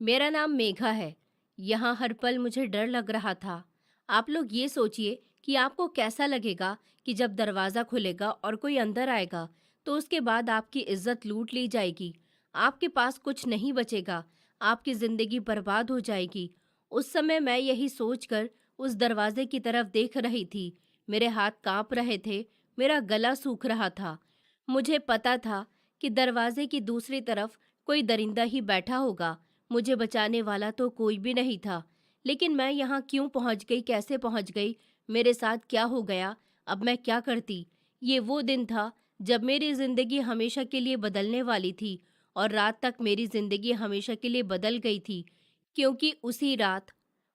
मेरा नाम मेघा है। यहाँ हर पल मुझे डर लग रहा था। आप लोग ये सोचिए कि आपको कैसा लगेगा कि जब दरवाज़ा खुलेगा और कोई अंदर आएगा, तो उसके बाद आपकी इज्जत लूट ली जाएगी। आपके पास कुछ नहीं बचेगा, आपकी ज़िंदगी बर्बाद हो जाएगी। उस समय मैं यही सोचकर उस दरवाजे की तरफ देख रही थी। मेरे हाथ काँप रहे थे, मेरा गला सूख रहा था। मुझे पता था कि दरवाजे की दूसरी तरफ कोई दरिंदा ही बैठा होगा। मुझे बचाने वाला तो कोई भी नहीं था। लेकिन मैं यहाँ क्यों पहुँच गई, कैसे पहुँच गई, मेरे साथ क्या हो गया, अब मैं क्या करती? ये वो दिन था जब मेरी ज़िंदगी हमेशा के लिए बदलने वाली थी और रात तक मेरी ज़िंदगी हमेशा के लिए बदल गई थी। क्योंकि उसी रात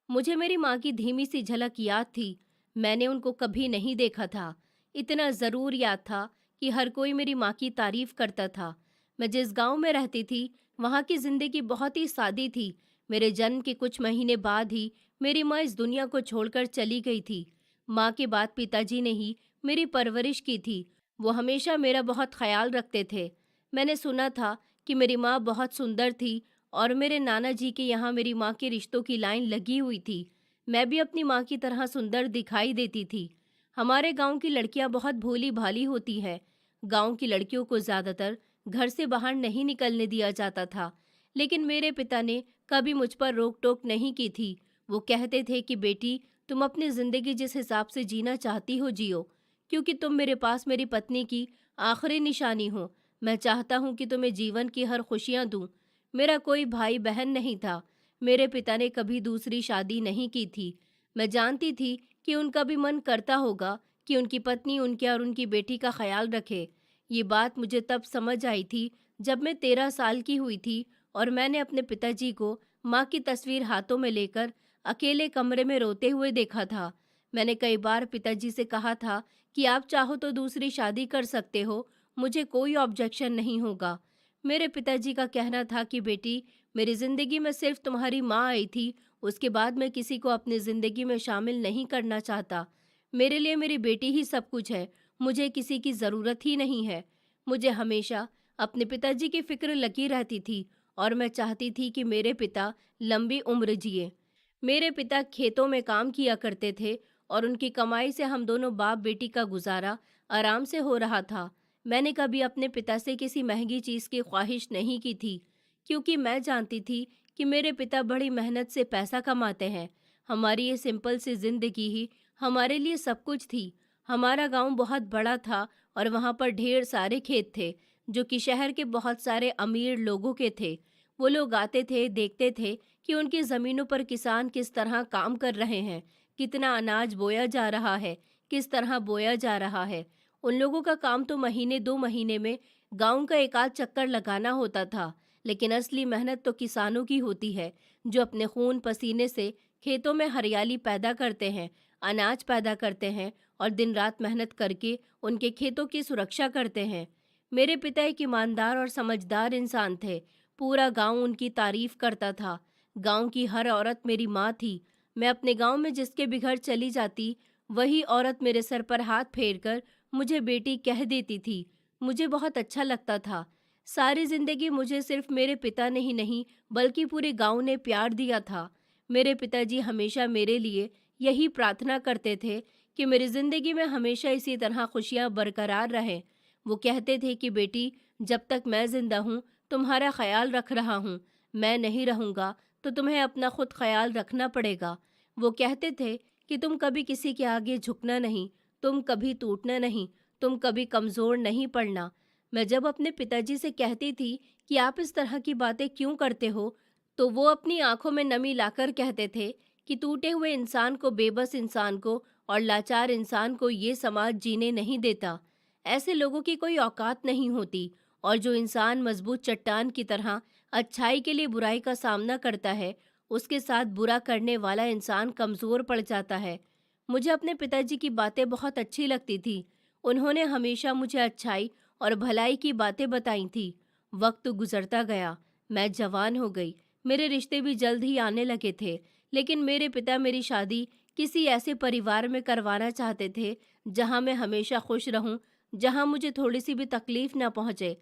मुझे मेरी माँ की धीमी सी झलक याद थी। मैंने उनको कभी नहीं देखा था। इतना ज़रूर याद था कि हर कोई मेरी माँ की तारीफ़ करता था। मैं जिस गांव में रहती थी, वहाँ की ज़िंदगी बहुत ही सादी थी। मेरे जन्म के कुछ महीने बाद ही मेरी माँ इस दुनिया को छोड़कर चली गई थी। माँ के बाद पिताजी ने ही मेरी परवरिश की थी। वो हमेशा मेरा बहुत ख्याल रखते थे। मैंने सुना था कि मेरी माँ बहुत सुंदर थी और मेरे नाना जी के यहाँ मेरी माँ के रिश्तों की लाइन लगी हुई थी। मैं भी अपनी माँ की तरह सुंदर दिखाई देती थी। हमारे गांव की लड़कियां बहुत भोली भाली होती हैं। गांव की लड़कियों को ज़्यादातर घर से बाहर नहीं निकलने दिया जाता था। लेकिन मेरे पिता ने कभी मुझ पर रोक टोक नहीं की थी। वो कहते थे कि बेटी, तुम अपनी ज़िंदगी जिस हिसाब से जीना चाहती हो जियो, क्योंकि तुम मेरे पास मेरी पत्नी की आखिरी निशानी हो। मैं चाहता हूँ कि तुम्हें जीवन की हर खुशियाँ दूँ। मेरा कोई भाई बहन नहीं था। मेरे पिता ने कभी दूसरी शादी नहीं की थी। मैं जानती थी कि उनका भी मन करता होगा कि उनकी पत्नी उनके और उनकी बेटी का ख्याल रखे। ये बात मुझे तब समझ आई थी जब मैं 13 साल की हुई थी और मैंने अपने पिताजी को माँ की तस्वीर हाथों में लेकर अकेले कमरे में रोते हुए देखा था। मैंने कई बार पिताजी से कहा था कि आप चाहो तो दूसरी शादी कर सकते हो, मुझे कोई ऑब्जेक्शन नहीं होगा। मेरे पिताजी का कहना था कि बेटी, मेरी ज़िंदगी में सिर्फ तुम्हारी माँ आई थी, उसके बाद मैं किसी को अपनी ज़िंदगी में शामिल नहीं करना चाहता। मेरे लिए मेरी बेटी ही सब कुछ है, मुझे किसी की ज़रूरत ही नहीं है। मुझे हमेशा अपने पिताजी की फ़िक्र लगी रहती थी और मैं चाहती थी कि मेरे पिता लंबी उम्र जिए। मेरे पिता खेतों में काम किया करते थे और उनकी कमाई से हम दोनों बाप बेटी का गुजारा आराम से हो रहा था। मैंने कभी अपने पिता से किसी महंगी चीज़ की ख्वाहिश नहीं की थी, क्योंकि मैं जानती थी कि मेरे पिता बड़ी मेहनत से पैसा कमाते हैं। हमारी ये सिंपल सी ज़िंदगी ही हमारे लिए सब कुछ थी। हमारा गांव बहुत बड़ा था और वहाँ पर ढेर सारे खेत थे, जो कि शहर के बहुत सारे अमीर लोगों के थे। वो लोग आते थे, देखते थे कि उनकी ज़मीनों पर किसान किस तरह काम कर रहे हैं, कितना अनाज बोया जा रहा है, किस तरह बोया जा रहा है। उन लोगों का काम तो महीने 2 महीने में गांव का एक आध चक्कर लगाना होता था। लेकिन असली मेहनत तो किसानों की होती है, जो अपने खून पसीने से खेतों में हरियाली पैदा करते हैं, अनाज पैदा करते हैं और दिन रात मेहनत करके उनके खेतों की सुरक्षा करते हैं। मेरे पिता एक ईमानदार और समझदार इंसान थे। पूरा गांव उनकी तारीफ करता था। गांव की हर औरत मेरी माँ थी। मैं अपने गांव में जिसके भी घर चली जाती, वही औरत मेरे सर पर हाथ फेरकर मुझे बेटी कह देती थी। मुझे बहुत अच्छा लगता था। सारी जिंदगी मुझे सिर्फ मेरे पिता ने ही नहीं, बल्कि पूरे गांव ने प्यार दिया था। मेरे पिताजी हमेशा मेरे लिए यही प्रार्थना करते थे कि मेरी जिंदगी में हमेशा इसी तरह खुशियां बरकरार रहें। वो कहते थे कि बेटी, जब तक मैं जिंदा हूँ तुम्हारा ख्याल रख रहा हूँ, मैं नहीं रहूँगा तो तुम्हें अपना खुद ख्याल रखना पड़ेगा। वो कहते थे कि तुम कभी किसी के आगे झुकना नहीं, तुम कभी टूटना नहीं, तुम कभी कमज़ोर नहीं पड़ना। मैं जब अपने पिताजी से कहती थी कि आप इस तरह की बातें क्यों करते हो, तो वो अपनी आंखों में नमी लाकर कहते थे कि टूटे हुए इंसान को, बेबस इंसान को और लाचार इंसान को ये समाज जीने नहीं देता। ऐसे लोगों की कोई औकात नहीं होती और जो इंसान मजबूत चट्टान की तरह अच्छाई के लिए बुराई का सामना करता है, उसके साथ बुरा करने वाला इंसान कमज़ोर पड़ जाता है। मुझे अपने पिताजी की बातें बहुत अच्छी लगती थी। उन्होंने हमेशा मुझे अच्छाई और भलाई की बातें बताई थी। वक्त गुजरता गया, मैं जवान हो गई, मेरे रिश्ते भी जल्द ही आने लगे थे। लेकिन मेरे पिता मेरी शादी किसी ऐसे परिवार में करवाना चाहते थे जहाँ मैं हमेशा खुश रहूँ, जहाँ मुझे थोड़ी सी भी तकलीफ ना पहुँचे।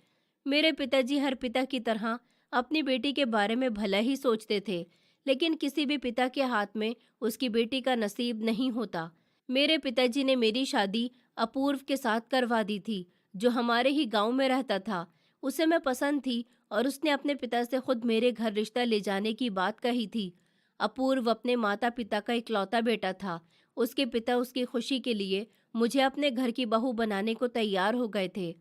मेरे पिताजी हर पिता की तरह अपनी बेटी के बारे में भला ही सोचते थे, लेकिन किसी भी पिता के हाथ में उसकी बेटी का नसीब नहीं होता। मेरे पिताजी ने मेरी शादी अपूर्व के साथ करवा दी थी, जो हमारे ही गांव में रहता था। उसे मैं पसंद थी और उसने अपने पिता से खुद मेरे घर रिश्ता ले जाने की बात कही थी। अपूर्व अपने माता पिता का इकलौता बेटा था। उसके पिता उसकी खुशी के लिए मुझे अपने घर की बहू बनाने को तैयार हो गए थे।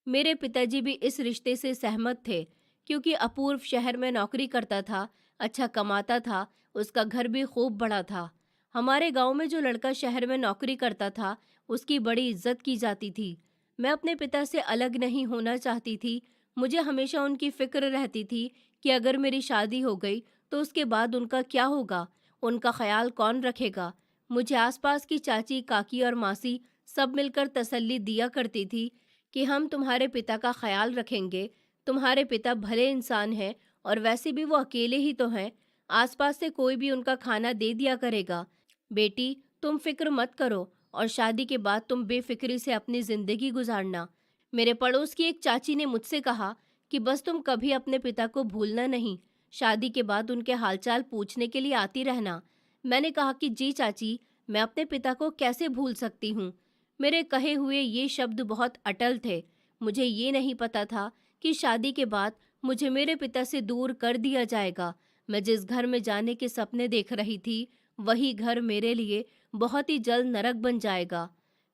मेरे पिताजी भी इस रिश्ते से सहमत थे, क्योंकि अपूर्व शहर में नौकरी करता था, अच्छा कमाता था, उसका घर भी खूब बड़ा था। हमारे गांव में जो लड़का शहर में नौकरी करता था, उसकी बड़ी इज्जत की जाती थी। मैं अपने पिता से अलग नहीं होना चाहती थी। मुझे हमेशा उनकी फिक्र रहती थी कि अगर मेरी शादी हो गई तो उसके बाद उनका क्या होगा, उनका ख्याल कौन रखेगा। मुझे आसपास की चाची, काकी और मासी सब मिलकर तसल्ली दिया करती थी कि हम तुम्हारे पिता का ख्याल रखेंगे। तुम्हारे पिता भले इंसान हैं और वैसे भी वो अकेले ही तो हैं। आसपास से कोई भी उनका खाना दे दिया करेगा। बेटी, तुम फिक्र मत करो और शादी के बाद तुम बेफिक्री से अपनी जिंदगी गुजारना। मेरे पड़ोस की एक चाची ने मुझसे कहा कि बस तुम कभी अपने पिता को भूलना नहीं, शादी के बाद उनके हालचाल पूछने के लिए आती रहना। मैंने कहा कि जी चाची, मैं अपने पिता को कैसे भूल सकती हूँ। मेरे कहे हुए ये शब्द बहुत अटल थे। मुझे ये नहीं पता था कि शादी के बाद मुझे मेरे पिता से दूर कर दिया जाएगा। मैं जिस घर में जाने के सपने देख रही थी, वही घर मेरे लिए बहुत ही जल्द नरक बन जाएगा।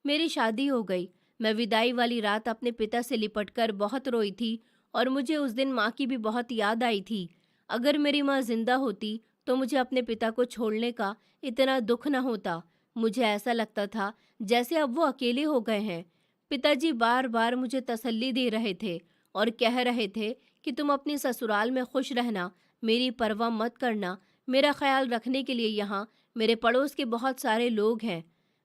मेरी शादी हो गई। मैं विदाई वाली रात अपने पिता से लिपटकर बहुत रोई थी और मुझे उस दिन माँ की भी बहुत याद आई थी। अगर मेरी माँ जिंदा होती तो मुझे अपने पिता को छोड़ने का इतना दुख न होता। मुझे ऐसा लगता था जैसे अब वो अकेले हो गए हैं। पिताजी बार बार मुझे तसल्ली दे रहे थे और कह रहे थे कि तुम अपनी ससुराल में खुश रहना, मेरी परवाह मत करना, मेरा ख्याल रखने के लिए यहाँ मेरे पड़ोस के बहुत सारे लोग हैं।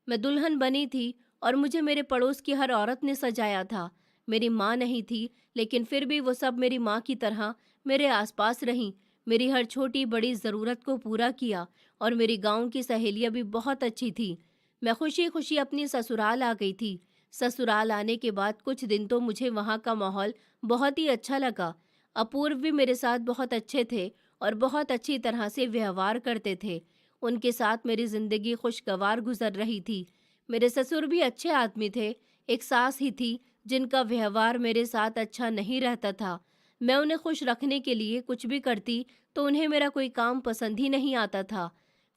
मैं दुल्हन बनी थी और मुझे मेरे पड़ोस की हर औरत ने सजाया था। मेरी माँ नहीं थी, लेकिन फिर भी वो सब मेरी माँ की तरह मेरे आसपास रहीं, मेरी हर छोटी बड़ी ज़रूरत को पूरा किया। और मेरी गांव की सहेलियाँ भी बहुत अच्छी थी। मैं खुशी खुशी अपनी ससुराल आ गई थी। ससुराल आने के बाद कुछ दिन तो मुझे वहाँ का माहौल बहुत ही अच्छा लगा। अपूर्व भी मेरे साथ बहुत अच्छे थे और बहुत अच्छी तरह से व्यवहार करते थे। उनके साथ मेरी ज़िंदगी खुशगवार गुजर रही थी। मेरे ससुर भी अच्छे आदमी थे। एक सास ही थी जिनका व्यवहार मेरे साथ अच्छा नहीं रहता था। मैं उन्हें खुश रखने के लिए कुछ भी करती तो उन्हें मेरा कोई काम पसंद ही नहीं आता था।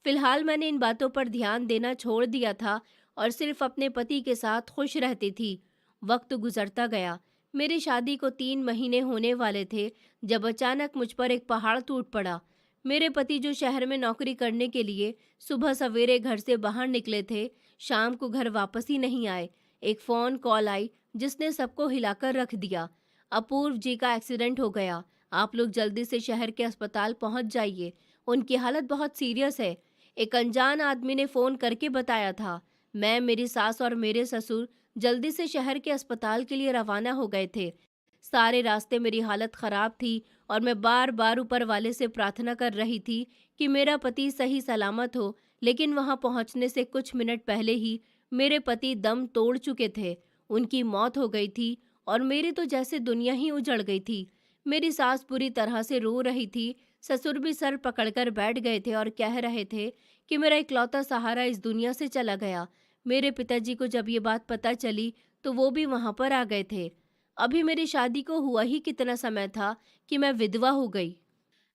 फिलहाल मैंने इन बातों पर ध्यान देना छोड़ दिया था और सिर्फ अपने पति के साथ खुश रहती थी। वक्त गुजरता गया। मेरी शादी को 3 महीने होने वाले थे जब अचानक मुझ पर एक पहाड़ टूट पड़ा। मेरे पति जो शहर में नौकरी करने के लिए सुबह सवेरे घर से बाहर निकले थे, शाम को घर वापस ही नहीं आए। एक फ़ोन कॉल आई जिसने सबको हिलाकर रख दिया। अपूर्व जी का एक्सीडेंट हो गया। आप लोग जल्दी से शहर के अस्पताल पहुंच जाइए, उनकी हालत बहुत सीरियस है। एक अनजान आदमी ने फ़ोन करके बताया था। मैं, मेरी सास और मेरे ससुर जल्दी से शहर के अस्पताल के लिए रवाना हो गए थे। सारे रास्ते मेरी हालत ख़राब थी और मैं बार बार ऊपर वाले से प्रार्थना कर रही थी कि मेरा पति सही सलामत हो। लेकिन वहां पहुंचने से कुछ मिनट पहले ही मेरे पति दम तोड़ चुके थे। उनकी मौत हो गई थी और मेरी तो जैसे दुनिया ही उजड़ गई थी। मेरी सास बुरी तरह से रो रही थी। ससुर भी सर पकड़कर बैठ गए थे और कह रहे थे कि मेरा इकलौता सहारा इस दुनिया से चला गया। मेरे पिताजी को जब ये बात पता चली तो वो भी वहां पर आ गए थे। अभी मेरी शादी को हुआ ही कितना समय था कि मैं विधवा हो गई।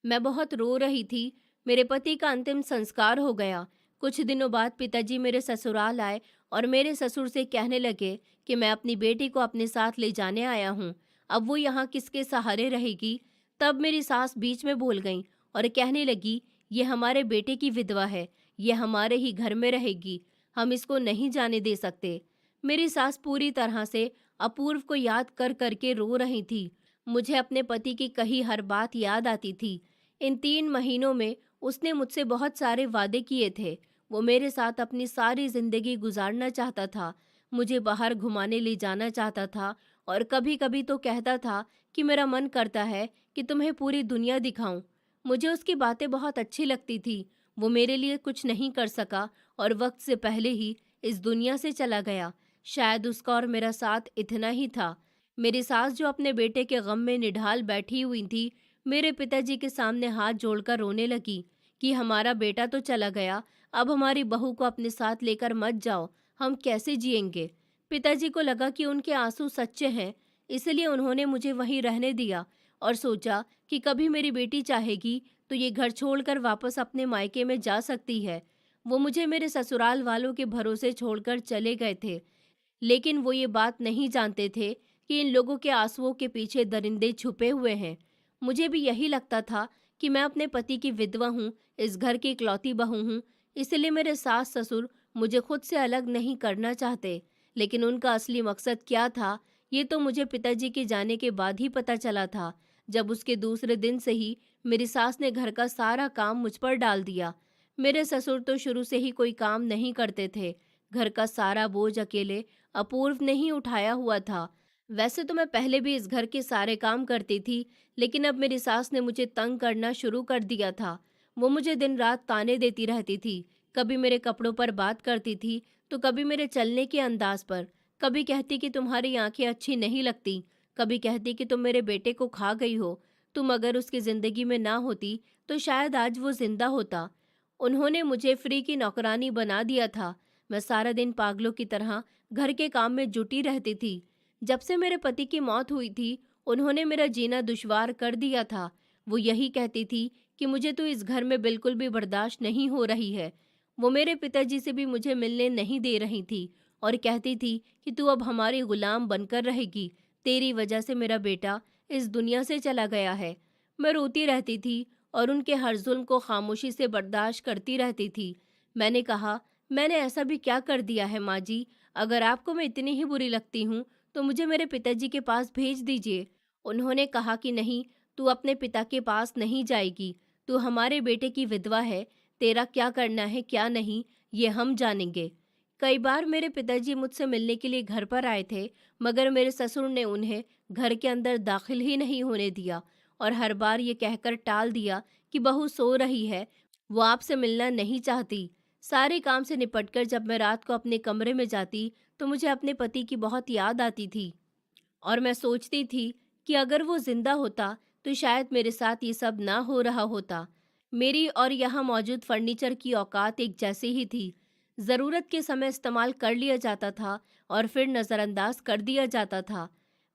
मैं बहुत रो रही थी। मेरे पति का अंतिम संस्कार हो गया। कुछ दिनों बाद पिताजी मेरे ससुराल आए और मेरे ससुर से कहने लगे कि मैं अपनी बेटी को अपने साथ ले जाने आया हूँ। अब वो यहाँ किसके सहारे रहेगी। तब मेरी सास बीच में बोल गई और कहने लगी, ये हमारे बेटे की विधवा है, ये हमारे ही घर में रहेगी, हम इसको नहीं जाने दे सकते। मेरी सास पूरी तरह से अपूर्व को याद कर करके रो रही थी। मुझे अपने पति की कही हर बात याद आती थी। इन 3 महीनों में उसने मुझसे बहुत सारे वादे किए थे। वो मेरे साथ अपनी सारी जिंदगी गुजारना चाहता था, मुझे बाहर घुमाने ले जाना चाहता था और कभी कभी तो कहता था कि मेरा मन करता है कि तुम्हें पूरी दुनिया दिखाऊं। मुझे उसकी बातें बहुत अच्छी लगती थी। वो मेरे लिए कुछ नहीं कर सका और वक्त से पहले ही इस दुनिया से चला गया। शायद उसका और मेरा साथ इतना ही था। मेरी सास जो अपने बेटे के गम में निढाल बैठी हुई थी, मेरे पिताजी के सामने हाथ जोड़कर रोने लगी कि हमारा बेटा तो चला गया, अब हमारी बहू को अपने साथ लेकर मत जाओ, हम कैसे जिएंगे। पिताजी को लगा कि उनके आंसू सच्चे हैं, इसलिए उन्होंने मुझे वहीं रहने दिया और सोचा कि कभी मेरी बेटी चाहेगी तो ये घर छोड़कर वापस अपने मायके में जा सकती है। वो मुझे मेरे ससुराल वालों के भरोसे छोड़कर चले गए थे, लेकिन वो ये बात नहीं जानते थे कि इन लोगों के आंसुओं के पीछे दरिंदे छुपे हुए हैं। मुझे भी यही लगता था कि मैं अपने पति की विधवा हूँ, इस घर की इकलौती बहू हूँ, इसलिए मेरे सास ससुर मुझे खुद से अलग नहीं करना चाहते। लेकिन उनका असली मकसद क्या था, ये तो मुझे पिताजी के जाने के बाद ही पता चला था, जब उसके दूसरे दिन से ही मेरी सास ने घर का सारा काम मुझ पर डाल दिया। मेरे ससुर तो शुरू से ही कोई काम नहीं करते थे, घर का सारा बोझ अकेले अपूर्व ने ही उठाया हुआ था। वैसे तो मैं पहले भी इस घर के सारे काम करती थी, लेकिन अब मेरी सास ने मुझे तंग करना शुरू कर दिया था। वो मुझे दिन रात ताने देती रहती थी, कभी मेरे कपड़ों पर बात करती थी, तो कभी मेरे चलने के अंदाज पर। कभी कहती कि तुम्हारी आंखें अच्छी नहीं लगती, कभी कहती कि तुम मेरे बेटे को खा गई हो, तुम अगर उसकी ज़िंदगी में ना होती तो शायद आज वो जिंदा होता। उन्होंने मुझे फ्री की नौकरानी बना दिया था। मैं सारा दिन पागलों की तरह घर के काम में जुटी रहती थी। जब से मेरे पति की मौत हुई थी, उन्होंने मेरा जीना दुश्वार कर दिया था। वो यही कहती थी कि मुझे तो इस घर में बिल्कुल भी बर्दाश्त नहीं हो रही है। वो मेरे पिताजी से भी मुझे मिलने नहीं दे रही थी और कहती थी कि तू अब हमारी गुलाम बनकर रहेगी, तेरी वजह से मेरा बेटा इस दुनिया से चला गया है। मैं रोती रहती थी और उनके हर जुल्म को खामोशी से बर्दाश्त करती रहती थी। मैंने कहा, मैंने ऐसा भी क्या कर दिया है माँ जी? अगर आपको मैं इतनी ही बुरी लगती हूँ तो मुझे मेरे पिताजी के पास भेज दीजिए। उन्होंने कहा कि नहीं, तू अपने पिता के पास नहीं जाएगी, तू हमारे बेटे की विधवा है, तेरा क्या करना है क्या नहीं ये हम जानेंगे। कई बार मेरे पिताजी मुझसे मिलने के लिए घर पर आए थे, मगर मेरे ससुर ने उन्हें घर के अंदर दाखिल ही नहीं होने दिया और हर बार ये कहकर टाल दिया कि बहू सो रही है, वो आपसे मिलना नहीं चाहती। सारे काम से निपटकर जब मैं रात को अपने कमरे में जाती तो मुझे अपने पति की बहुत याद आती थी और मैं सोचती थी कि अगर वो जिंदा होता तो शायद मेरे साथ ये सब ना हो रहा होता। मेरी और यहाँ मौजूद फर्नीचर की औकात एक जैसी ही थी। ज़रूरत के समय इस्तेमाल कर लिया जाता था और फिर नज़रअंदाज कर दिया जाता था।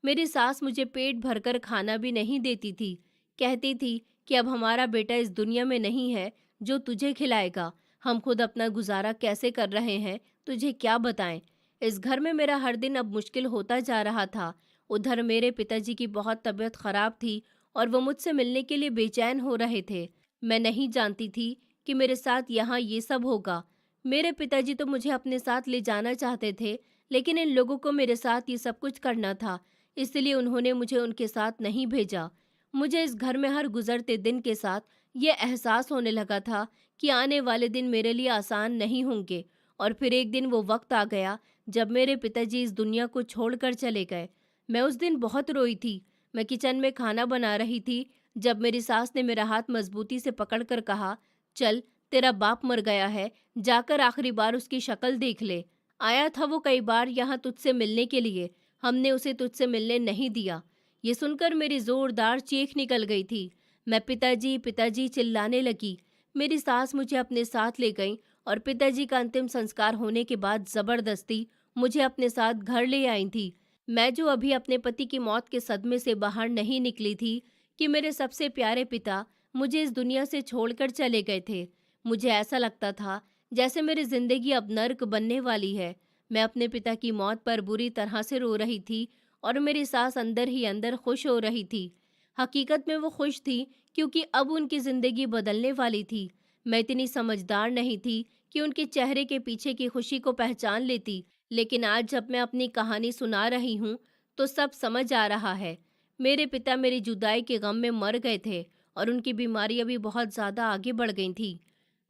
मेरी सास मुझे पेट भरकर खाना भी नहीं देती थी, कहती थी कि अब हमारा बेटा इस दुनिया में नहीं है जो तुझे खिलाएगा, हम खुद अपना गुजारा कैसे कर रहे हैं तुझे क्या बताएं। इस घर में मेरा हर दिन अब मुश्किल होता जा रहा था। उधर मेरे पिताजी की बहुत तबीयत खराब थी और वो मुझसे मिलने के लिए बेचैन हो रहे थे। मैं नहीं जानती थी कि मेरे साथ यहाँ ये सब होगा। मेरे पिताजी तो मुझे अपने साथ ले जाना चाहते थे, लेकिन इन लोगों को मेरे साथ ये सब कुछ करना था, इसलिए उन्होंने मुझे उनके साथ नहीं भेजा। मुझे इस घर में हर गुजरते दिन के साथ ये एहसास होने लगा था कि आने वाले दिन मेरे लिए आसान नहीं होंगे। और फिर एक दिन वो वक्त आ गया जब मेरे पिताजी इस दुनिया को छोड़कर चले गए। मैं उस दिन बहुत रोई थी। मैं किचन में खाना बना रही थी जब मेरी सास ने मेरा हाथ मजबूती से पकड़कर कहा, चल, तेरा बाप मर गया है, जाकर आखिरी बार उसकी शक्ल देख ले। आया था वो कई बार यहाँ तुझसे मिलने के लिए, हमने उसे तुझसे मिलने नहीं दिया। ये सुनकर मेरी जोरदार चीख निकल गई थी। मैं पिताजी पिताजी चिल्लाने लगी। मेरी सास मुझे अपने साथ ले गई और पिताजी का अंतिम संस्कार होने के बाद जबरदस्ती मुझे अपने साथ घर ले आई थी। मैं जो अभी अपने पति की मौत के सदमे से बाहर नहीं निकली थी कि मेरे सबसे प्यारे पिता मुझे इस दुनिया से छोड़कर चले गए थे। मुझे ऐसा लगता था जैसे मेरी जिंदगी अब नर्क बनने वाली है। मैं अपने पिता की मौत पर बुरी तरह से रो रही थी और मेरी सास अंदर ही अंदर खुश हो रही थी। हकीकत में वो खुश थी क्योंकि अब उनकी जिंदगी बदलने वाली थी। मैं इतनी समझदार नहीं थी कि उनके चेहरे के पीछे की खुशी को पहचान लेती, लेकिन आज जब मैं अपनी कहानी सुना रही हूँ तो सब समझ आ रहा है। मेरे पिता मेरी जुदाई के गम में मर गए थे और उनकी बीमारी अभी बहुत ज़्यादा आगे बढ़ गई थी।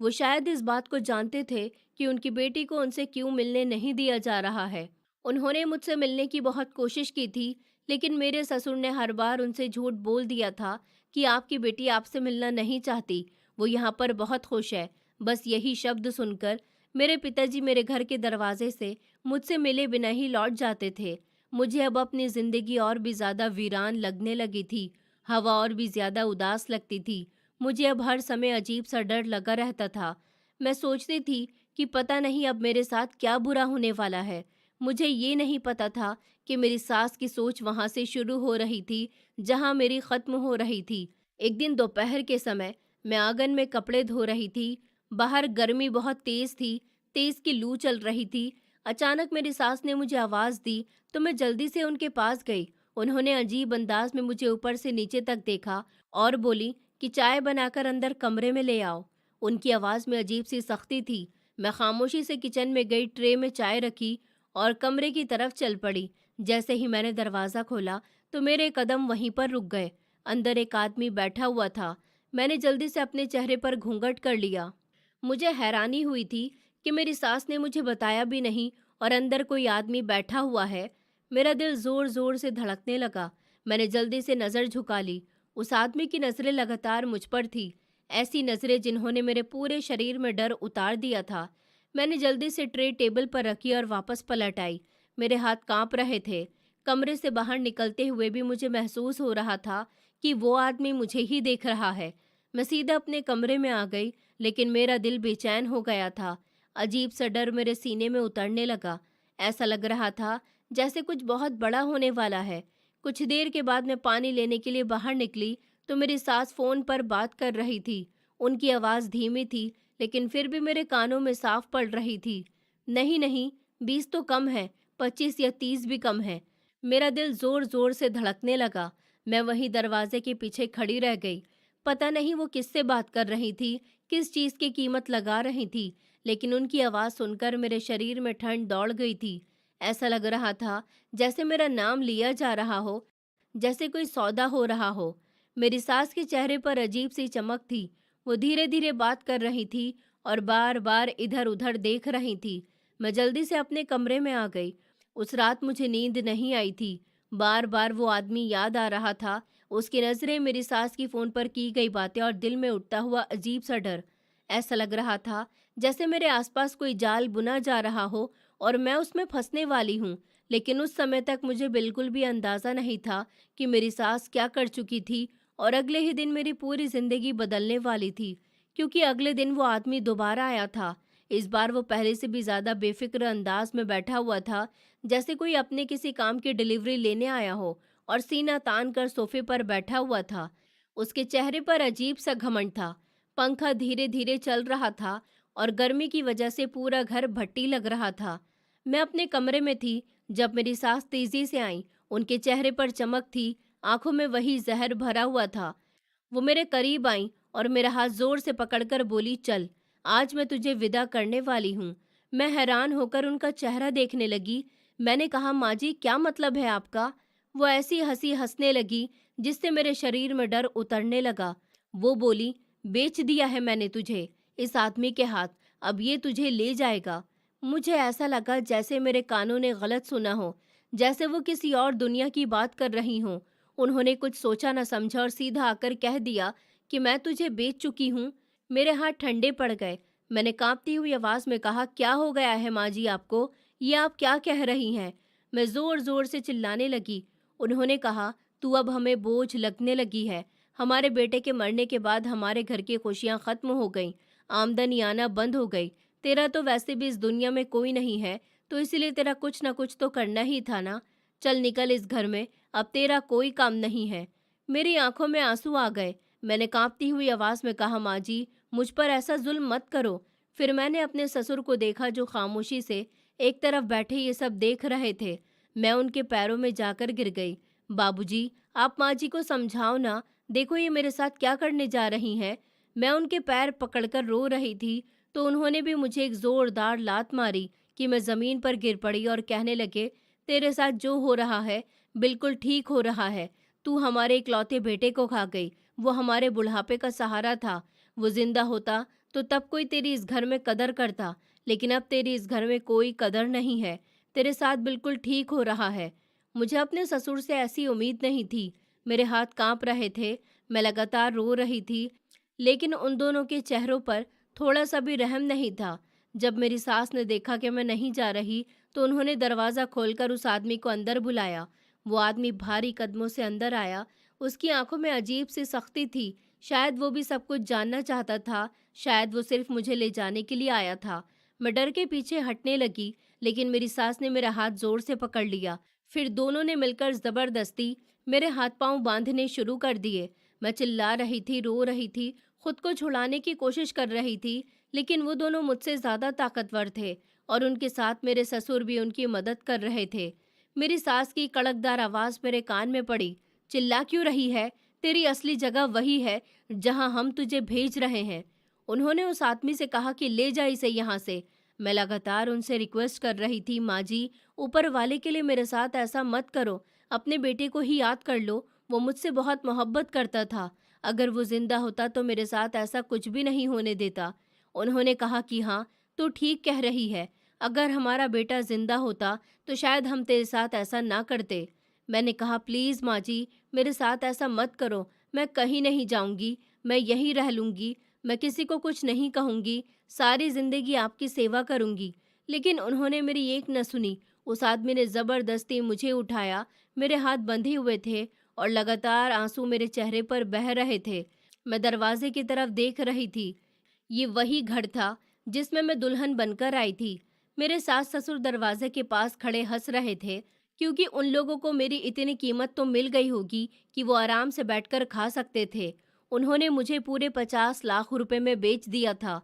वो शायद इस बात को जानते थे कि उनकी बेटी को उनसे क्यों मिलने नहीं दिया जा रहा है। उन्होंने मुझसे मिलने की बहुत कोशिश की थी, लेकिन मेरे ससुर ने हर बार उनसे झूठ बोल दिया था कि आपकी बेटी आपसे मिलना नहीं चाहती, वो यहाँ पर बहुत खुश है। बस यही शब्द सुनकर मेरे पिताजी मेरे घर के दरवाजे से मुझसे मिले बिना ही लौट जाते थे। मुझे अब अपनी जिंदगी और भी ज्यादा वीरान लगने लगी थी। हवा और भी ज्यादा उदास लगती थी। मुझे अब हर समय अजीब सा डर लगा रहता था। मैं सोचती थी कि पता नहीं अब मेरे साथ क्या बुरा होने वाला है। मुझे ये नहीं पता था कि मेरी सास की सोच वहां से शुरू हो रही थी जहां मेरी खत्म हो रही थी। एक दिन दोपहर के समय मैं आंगन में कपड़े धो रही थी। बाहर गर्मी बहुत तेज थी, तेज की लू चल रही थी। अचानक मेरी सास ने मुझे आवाज दी तो मैं जल्दी से उनके पास गई। उन्होंने अजीब अंदाज में मुझे ऊपर से नीचे तक देखा और बोली कि चाय बनाकर अंदर कमरे में ले आओ। उनकी आवाज में अजीब सी सख्ती थी। मैं खामोशी से किचन में गई, ट्रे में चाय रखी और कमरे की तरफ चल पड़ी। जैसे ही मैंने दरवाज़ा खोला तो मेरे कदम वहीं पर रुक गए। अंदर एक आदमी बैठा हुआ था। मैंने जल्दी से अपने चेहरे पर घूंघट कर लिया। मुझे हैरानी हुई थी कि मेरी सास ने मुझे बताया भी नहीं और अंदर कोई आदमी बैठा हुआ है। मेरा दिल जोर जोर से धड़कने लगा। मैंने जल्दी से नज़र झुका ली। उस आदमी की नज़रें लगातार मुझ पर थी, ऐसी नज़रें जिन्होंने मेरे पूरे शरीर में डर उतार दिया था। मैंने जल्दी से ट्रे टेबल पर रखी और वापस पलट आई। मेरे हाथ कांप रहे थे। कमरे से बाहर निकलते हुए भी मुझे महसूस हो रहा था कि वो आदमी मुझे ही देख रहा है। मैं सीधा अपने कमरे में आ गई, लेकिन मेरा दिल बेचैन हो गया था। अजीब सा डर मेरे सीने में उतरने लगा। ऐसा लग रहा था जैसे कुछ बहुत बड़ा होने वाला है। कुछ देर के बाद मैं पानी लेने के लिए बाहर निकली तो मेरी सास फोन पर बात कर रही थी। उनकी आवाज़ धीमी थी, लेकिन फिर भी मेरे कानों में साफ पड़ रही थी। नहीं नहीं, 20 तो कम है, 25 या 30 भी कम है। मेरा दिल जोर जोर से धड़कने लगा। मैं वहीं दरवाजे के पीछे खड़ी रह गई। पता नहीं वो किससे बात कर रही थी, किस चीज़ की कीमत लगा रही थी, लेकिन उनकी आवाज़ सुनकर मेरे शरीर में ठंड दौड़ गई थी। ऐसा लग रहा था जैसे मेरा नाम लिया जा रहा हो, जैसे कोई सौदा हो रहा हो। मेरी सास के चेहरे पर अजीब सी चमक थी। वो धीरे धीरे बात कर रही थी और बार बार इधर उधर देख रही थी। मैं जल्दी से अपने कमरे में आ गई। उस रात मुझे नींद नहीं आई थी। बार बार वो आदमी याद आ रहा था, उसकी नज़रें, मेरी सास की फ़ोन पर की गई बातें और दिल में उठता हुआ अजीब सा डर। ऐसा लग रहा था जैसे मेरे आसपास कोई जाल बुना जा रहा हो और मैं उसमें फंसने वाली हूँ। लेकिन उस समय तक मुझे बिल्कुल भी अंदाज़ा नहीं था कि मेरी सास क्या कर चुकी थी और अगले ही दिन मेरी पूरी ज़िंदगी बदलने वाली थी। क्योंकि अगले दिन वो आदमी दोबारा आया था। इस बार वो पहले से भी ज़्यादा बेफिक्र अंदाज में बैठा हुआ था, जैसे कोई अपने किसी काम की डिलीवरी लेने आया हो, और सीना तान कर सोफे पर बैठा हुआ था। उसके चेहरे पर अजीब सा घमंड था। पंखा धीरे धीरे चल रहा था और गर्मी की वजह से पूरा घर भट्टी लग रहा था। मैं अपने कमरे में थी जब मेरी सास तेजी से आई। उनके चेहरे पर चमक थी, आंखों में वही जहर भरा हुआ था। वो मेरे करीब आई और मेरा हाथ जोर से पकड़कर बोली, चल, आज मैं तुझे विदा करने वाली हूँ। मैं हैरान होकर उनका चेहरा देखने लगी। मैंने कहा, माँ जी, क्या मतलब है आपका? वो ऐसी हंसी हंसने लगी जिससे मेरे शरीर में डर उतरने लगा। वो बोली, बेच दिया है मैंने तुझे इस आदमी के हाथ, अब ये तुझे ले जाएगा। मुझे ऐसा लगा जैसे मेरे कानों ने गलत सुना हो, जैसे वो किसी और दुनिया की बात कर रही हों। उन्होंने कुछ सोचा न समझा और सीधा आकर कह दिया कि मैं तुझे बेच चुकी हूँ। मेरे हाथ ठंडे पड़ गए। मैंने कांपती हुई आवाज़ में कहा, क्या हो गया है माँ जी आपको? ये आप क्या कह रही हैं? मैं ज़ोर ज़ोर से चिल्लाने लगी। उन्होंने कहा, तू अब हमें बोझ लगने लगी है। हमारे बेटे के मरने के बाद हमारे घर की खुशियाँ ख़त्म हो गईं, आमदनी आना बंद हो गई। तेरा तो वैसे भी इस दुनिया में कोई नहीं है, तो इसलिए तेरा कुछ ना कुछ तो करना ही था ना। चल निकल इस घर में, अब तेरा कोई काम नहीं है। मेरी आंखों में आंसू आ गए। मैंने कांपती हुई आवाज़ में कहा, माँ जी, मुझ पर ऐसा जुल्म मत करो। फिर मैंने अपने ससुर को देखा जो खामोशी से एक तरफ बैठे ये सब देख रहे थे। मैं उनके पैरों में जाकर गिर गई। बाबूजी, आप माँ जी को समझाओ ना, देखो ये मेरे साथ क्या करने जा रही हैं। मैं उनके पैर पकड़कर रो रही थी तो उन्होंने भी मुझे एक जोरदार लात मारी कि मैं ज़मीन पर गिर पड़ी और कहने लगे, तेरे साथ जो हो रहा है बिल्कुल ठीक हो रहा है। तू हमारे इकलौते बेटे को खा गई। वो हमारे बुढ़ापे का सहारा था। वो जिंदा होता तो तब कोई तेरी इस घर में कदर करता, लेकिन अब तेरी इस घर में कोई कदर नहीं है। तेरे साथ बिल्कुल ठीक हो रहा है। मुझे अपने ससुर से ऐसी उम्मीद नहीं थी। मेरे हाथ कांप रहे थे। मैं लगातार रो रही थी, लेकिन उन दोनों के चेहरों पर थोड़ा सा भी रहम नहीं था। जब मेरी सास ने देखा कि मैं नहीं जा रही तो उन्होंने दरवाज़ा खोलकर उस आदमी को अंदर बुलाया। वो आदमी भारी कदमों से अंदर आया। उसकी आंखों में अजीब सी सख्ती थी। शायद वो भी सब कुछ जानना चाहता था, शायद वो सिर्फ मुझे ले जाने के लिए आया था। मैं डर के पीछे हटने लगी, लेकिन मेरी सास ने मेरा हाथ जोर से पकड़ लिया। फिर दोनों ने मिलकर जबरदस्ती मेरे हाथ पांव बांधने शुरू कर दिए। मैं चिल्ला रही थी, रो रही थी, खुद को छुड़ाने की कोशिश कर रही थी, लेकिन वो दोनों मुझसे ज्यादा ताकतवर थे और उनके साथ मेरे ससुर भी उनकी मदद कर रहे थे। मेरी सास की कड़कदार आवाज मेरे कान में पड़ी। चिल्ला क्यों रही है? तेरी असली जगह वही है जहां हम तुझे भेज रहे हैं। उन्होंने उस आदमी से कहा कि ले जा इसे यहाँ से। मैं लगातार उनसे रिक्वेस्ट कर रही थी, माँ जी, ऊपर वाले के लिए मेरे साथ ऐसा मत करो। अपने बेटे को ही याद कर लो, वो मुझसे बहुत मोहब्बत करता था। अगर वो जिंदा होता तो मेरे साथ ऐसा कुछ भी नहीं होने देता। उन्होंने कहा कि हाँ, तू ठीक कह रही है। अगर हमारा बेटा जिंदा होता तो शायद हम तेरे साथ ऐसा ना करते। मैंने कहा, प्लीज़ माँ जी, मेरे साथ ऐसा मत करो। मैं कहीं नहीं जाऊंगी, मैं यहीं रह लूंगी। मैं किसी को कुछ नहीं कहूंगी, सारी जिंदगी आपकी सेवा करूंगी। लेकिन उन्होंने मेरी एक न सुनी। उस आदमी ने जबरदस्ती मुझे उठाया। मेरे हाथ बंधे हुए थे और लगातार आंसू मेरे चेहरे पर बह रहे थे। मैं दरवाजे की तरफ देख रही थी। ये वही घर था जिसमें मैं दुल्हन बनकर आई थी। मेरे सास ससुर दरवाजे के पास खड़े हंस रहे थे, क्योंकि उन लोगों को मेरी इतनी कीमत तो मिल गई होगी कि वो आराम से बैठकर खा सकते थे। उन्होंने मुझे पूरे 50 लाख रुपए में बेच दिया था।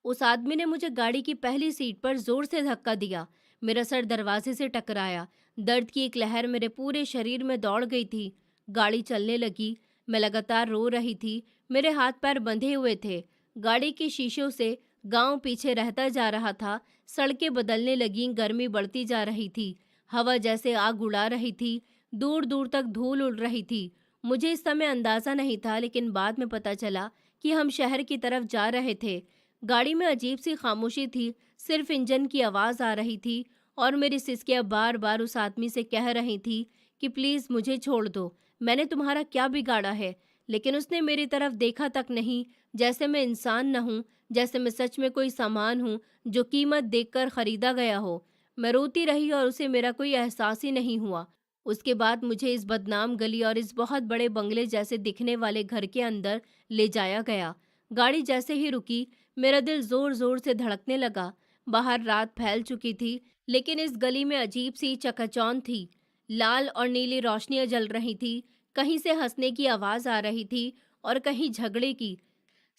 उस आदमी ने मुझे गाड़ी की पहली सीट पर जोर से धक्का दिया। मेरा सर दरवाजे से टकराया। दर्द की एक लहर मेरे पूरे शरीर में दौड़ गई थी। गाड़ी चलने लगी। मैं लगातार रो रही थी। मेरे हाथ पैर बंधे हुए थे। गाड़ी के शीशों से गांव पीछे रहता जा रहा था। सड़कें बदलने लगीं, गर्मी बढ़ती जा रही थी। हवा जैसे आग उड़ा रही थी। दूर दूर तक धूल उड़ रही थी। मुझे इस समय अंदाजा नहीं था, लेकिन बाद में पता चला कि हम शहर की तरफ जा रहे थे। गाड़ी में अजीब सी खामोशी थी, सिर्फ इंजन की आवाज़ आ रही थी और मेरी सिसकियाँ बार बार उस आदमी से कह रही थी कि प्लीज़ मुझे छोड़ दो, मैंने तुम्हारा क्या बिगाड़ा है। लेकिन उसने मेरी तरफ देखा तक नहीं, जैसे मैं इंसान न हूँ, जैसे मैं सच में कोई सामान हूँ जो कीमत देखकर खरीदा गया हो। मैं रोती रही और उसे मेरा कोई एहसास ही नहीं हुआ। उसके बाद मुझे इस बदनाम गली और इस बहुत बड़े बंगले जैसे दिखने वाले घर के अंदर ले जाया गया। गाड़ी जैसे ही रुकी, मेरा दिल जोर जोर से धड़कने लगा। बाहर रात फैल चुकी थी, लेकिन इस गली में अजीब सी चकाचौंध थी। लाल और नीली रोशनियां जल रही थी। कहीं से हंसने की आवाज आ रही थी और कहीं झगड़े की।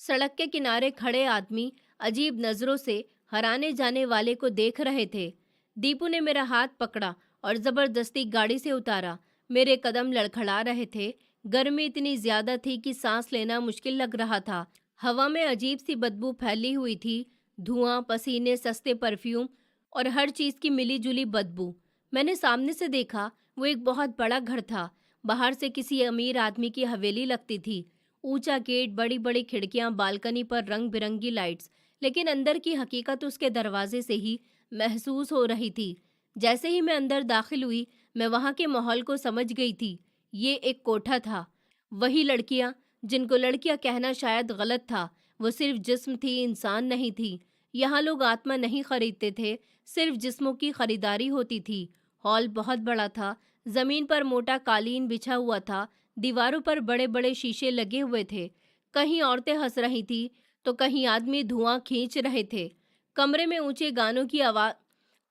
सड़क के किनारे खड़े आदमी अजीब नजरों से हराने जाने वाले को देख रहे थे। दीपू ने मेरा हाथ पकड़ा और जबरदस्ती गाड़ी से उतारा। मेरे कदम लड़खड़ा रहे थे। गर्मी इतनी ज्यादा थी कि सांस लेना मुश्किल लग रहा था। हवा में अजीब सी बदबू फैली हुई थी। धुआं, पसीने, सस्ते परफ्यूम और हर चीज की मिली जुली बदबू। मैंने सामने से देखा, वो एक बहुत बड़ा घर था। बाहर से किसी अमीर आदमी की हवेली लगती थी। ऊंचा गेट, बड़ी बड़ी खिड़कियां, बालकनी पर रंग बिरंगी लाइट्स। लेकिन अंदर की हकीकत उसके दरवाजे से ही महसूस हो रही थी। जैसे ही मैं अंदर दाखिल हुई, मैं वहां के माहौल को समझ गई थी। ये एक कोठा था। वही लड़कियां जिनको लड़कियां कहना शायद गलत था, वो सिर्फ जिस्म थी, इंसान नहीं थी। यहाँ लोग आत्मा नहीं खरीदते थे, सिर्फ जिस्मों की खरीदारी होती थी। हॉल बहुत बड़ा था। जमीन पर मोटा कालीन बिछा हुआ था। दीवारों पर बड़े बड़े शीशे लगे हुए थे। कहीं औरतें हंस रही थी तो कहीं आदमी धुआं खींच रहे थे। कमरे में ऊंचे गानों की आवाज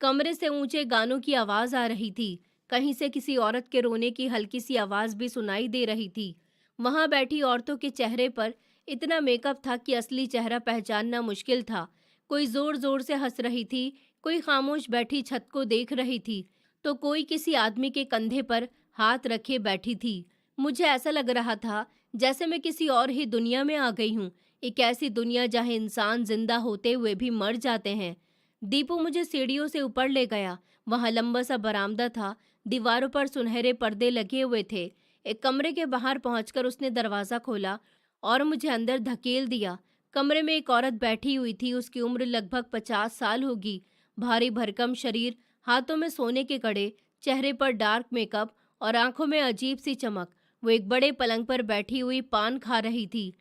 कमरे से ऊंचे गानों की आवाज आ रही थी। कहीं से किसी औरत के रोने की हल्की सी आवाज भी सुनाई दे रही थी। वहां बैठी औरतों के चेहरे पर इतना मेकअप था कि असली चेहरा पहचानना मुश्किल था। कोई जोर जोर से हंस रही थी, कोई खामोश बैठी छत को देख रही थी, तो कोई किसी आदमी के कंधे पर हाथ रखे बैठी थी। मुझे ऐसा लग रहा था जैसे मैं किसी और ही दुनिया में आ गई हूँ, एक ऐसी दुनिया जहाँ इंसान जिंदा होते हुए भी मर जाते हैं। दीपू मुझे सीढ़ियों से ऊपर ले गया। वहाँ लंबा सा बरामदा था। दीवारों पर सुनहरे पर्दे लगे हुए थे। एक कमरे के बाहर पहुंचकर उसने दरवाज़ा खोला और मुझे अंदर धकेल दिया। कमरे में एक औरत बैठी हुई थी। उसकी उम्र लगभग 50 साल होगी। भारी भरकम शरीर, हाथों में सोने के कड़े, चेहरे पर डार्क मेकअप और आंखों में अजीब सी चमक। वो एक बड़े पलंग पर बैठी हुई पान खा रही थी।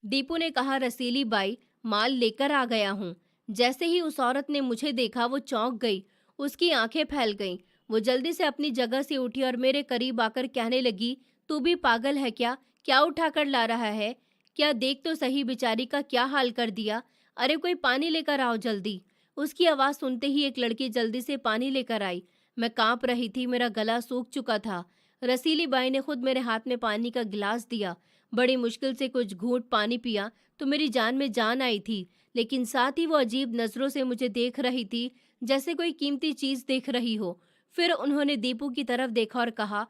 दीपू ने कहा, रसीली बाई, माल लेकर आ गया हूँ। जैसे ही उस औरत ने मुझे देखा, वो चौंक गई। उसकी आंखें फैल गईं। वो जल्दी से अपनी जगह से उठी और मेरे करीब आकर कहने लगी, तू भी पागल है क्या? क्या उठाकर ला रहा है? क्या देख तो सही बेचारी का क्या हाल कर दिया। अरे कोई पानी लेकर आओ जल्दी। उसकी आवाज़ सुनते ही एक लड़की जल्दी से पानी लेकर आई। मैं कांप रही थी, मेरा गला सूख चुका था। रसीली बाई ने खुद मेरे हाथ में पानी का गिलास दिया। बड़ी मुश्किल से कुछ घूंट पानी पिया तो मेरी जान में जान आई थी, लेकिन साथ ही वो अजीब नज़रों से मुझे देख रही थी, जैसे कोई कीमती चीज़ देख रही हो। फिर उन्होंने दीपू की तरफ देखा और कहा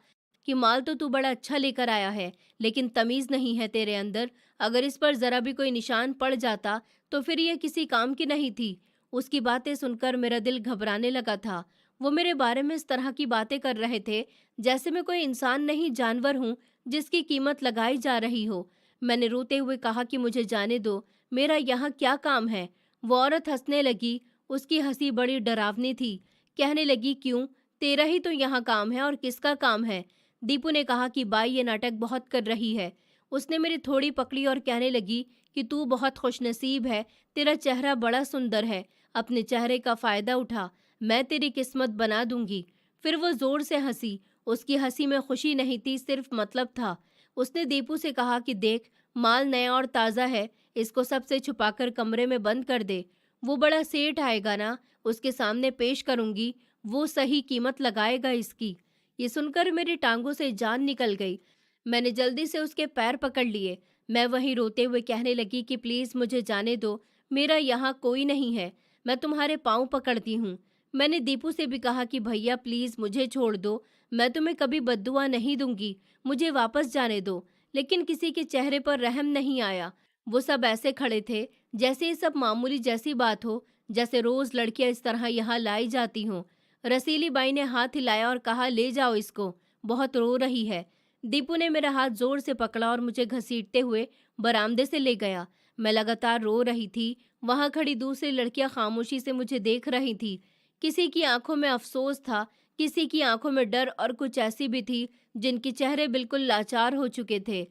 कि माल तो तू बड़ा अच्छा लेकर आया है, लेकिन तमीज़ नहीं है तेरे अंदर। अगर इस पर ज़रा भी कोई निशान पड़ जाता तो फिर यह किसी काम की नहीं थी। उसकी बातें सुनकर मेरा दिल घबराने लगा था। वो मेरे बारे में इस तरह की बातें कर रहे थे जैसे मैं कोई इंसान नहीं जानवर हूँ जिसकी कीमत लगाई जा रही हो। मैंने रोते हुए कहा कि मुझे जाने दो, मेरा यहाँ क्या काम है। वो औरत हंसने लगी। उसकी हंसी बड़ी डरावनी थी। कहने लगी, क्यों, तेरा ही तो यहाँ काम है और किसका काम है? दीपू ने कहा कि बाई ये नाटक बहुत कर रही है। उसने मेरी थोड़ी पकड़ी और कहने लगी कि तू बहुत खुशनसीब है, तेरा चेहरा बड़ा सुंदर है, अपने चेहरे का फ़ायदा उठा, मैं तेरी किस्मत बना दूंगी। फिर वो ज़ोर से हंसी। उसकी हंसी में खुशी नहीं थी, सिर्फ मतलब था। उसने दीपू से कहा कि देख, माल नया और ताज़ा है, इसको सबसे छुपाकर कमरे में बंद कर दे। वो बड़ा सेठ आएगा ना, उसके सामने पेश करूंगी, वो सही कीमत लगाएगा इसकी। ये सुनकर मेरी टांगों से जान निकल गई। मैंने जल्दी से उसके पैर पकड़ लिए। मैं वहीं रोते हुए कहने लगी कि प्लीज़ मुझे जाने दो, मेरा यहाँ कोई नहीं है, मैं तुम्हारे पाँव पकड़ती हूँ। मैंने दीपू से भी कहा कि भैया प्लीज़ मुझे छोड़ दो, मैं तुम्हें कभी बद्दुआ नहीं दूंगी, मुझे वापस जाने दो। लेकिन किसी के चेहरे पर रहम नहीं आया। वो सब ऐसे खड़े थे जैसे ये सब मामूली जैसी बात हो, जैसे रोज़ लड़कियां इस तरह यहाँ लाई जाती हों। रसीली बाई ने हाथ हिलाया और कहा, ले जाओ इसको, बहुत रो रही है। दीपू ने मेरा हाथ जोर से पकड़ा और मुझे घसीटते हुए बरामदे से ले गया। मैं लगातार रो रही थी। वहां खड़ी दूसरी लड़कियां खामोशी से मुझे देख रही थी। किसी की आंखों में अफसोस था, किसी की आंखों में डर, और कुछ ऐसी भी थी जिनके चेहरे बिल्कुल लाचार हो चुके थे।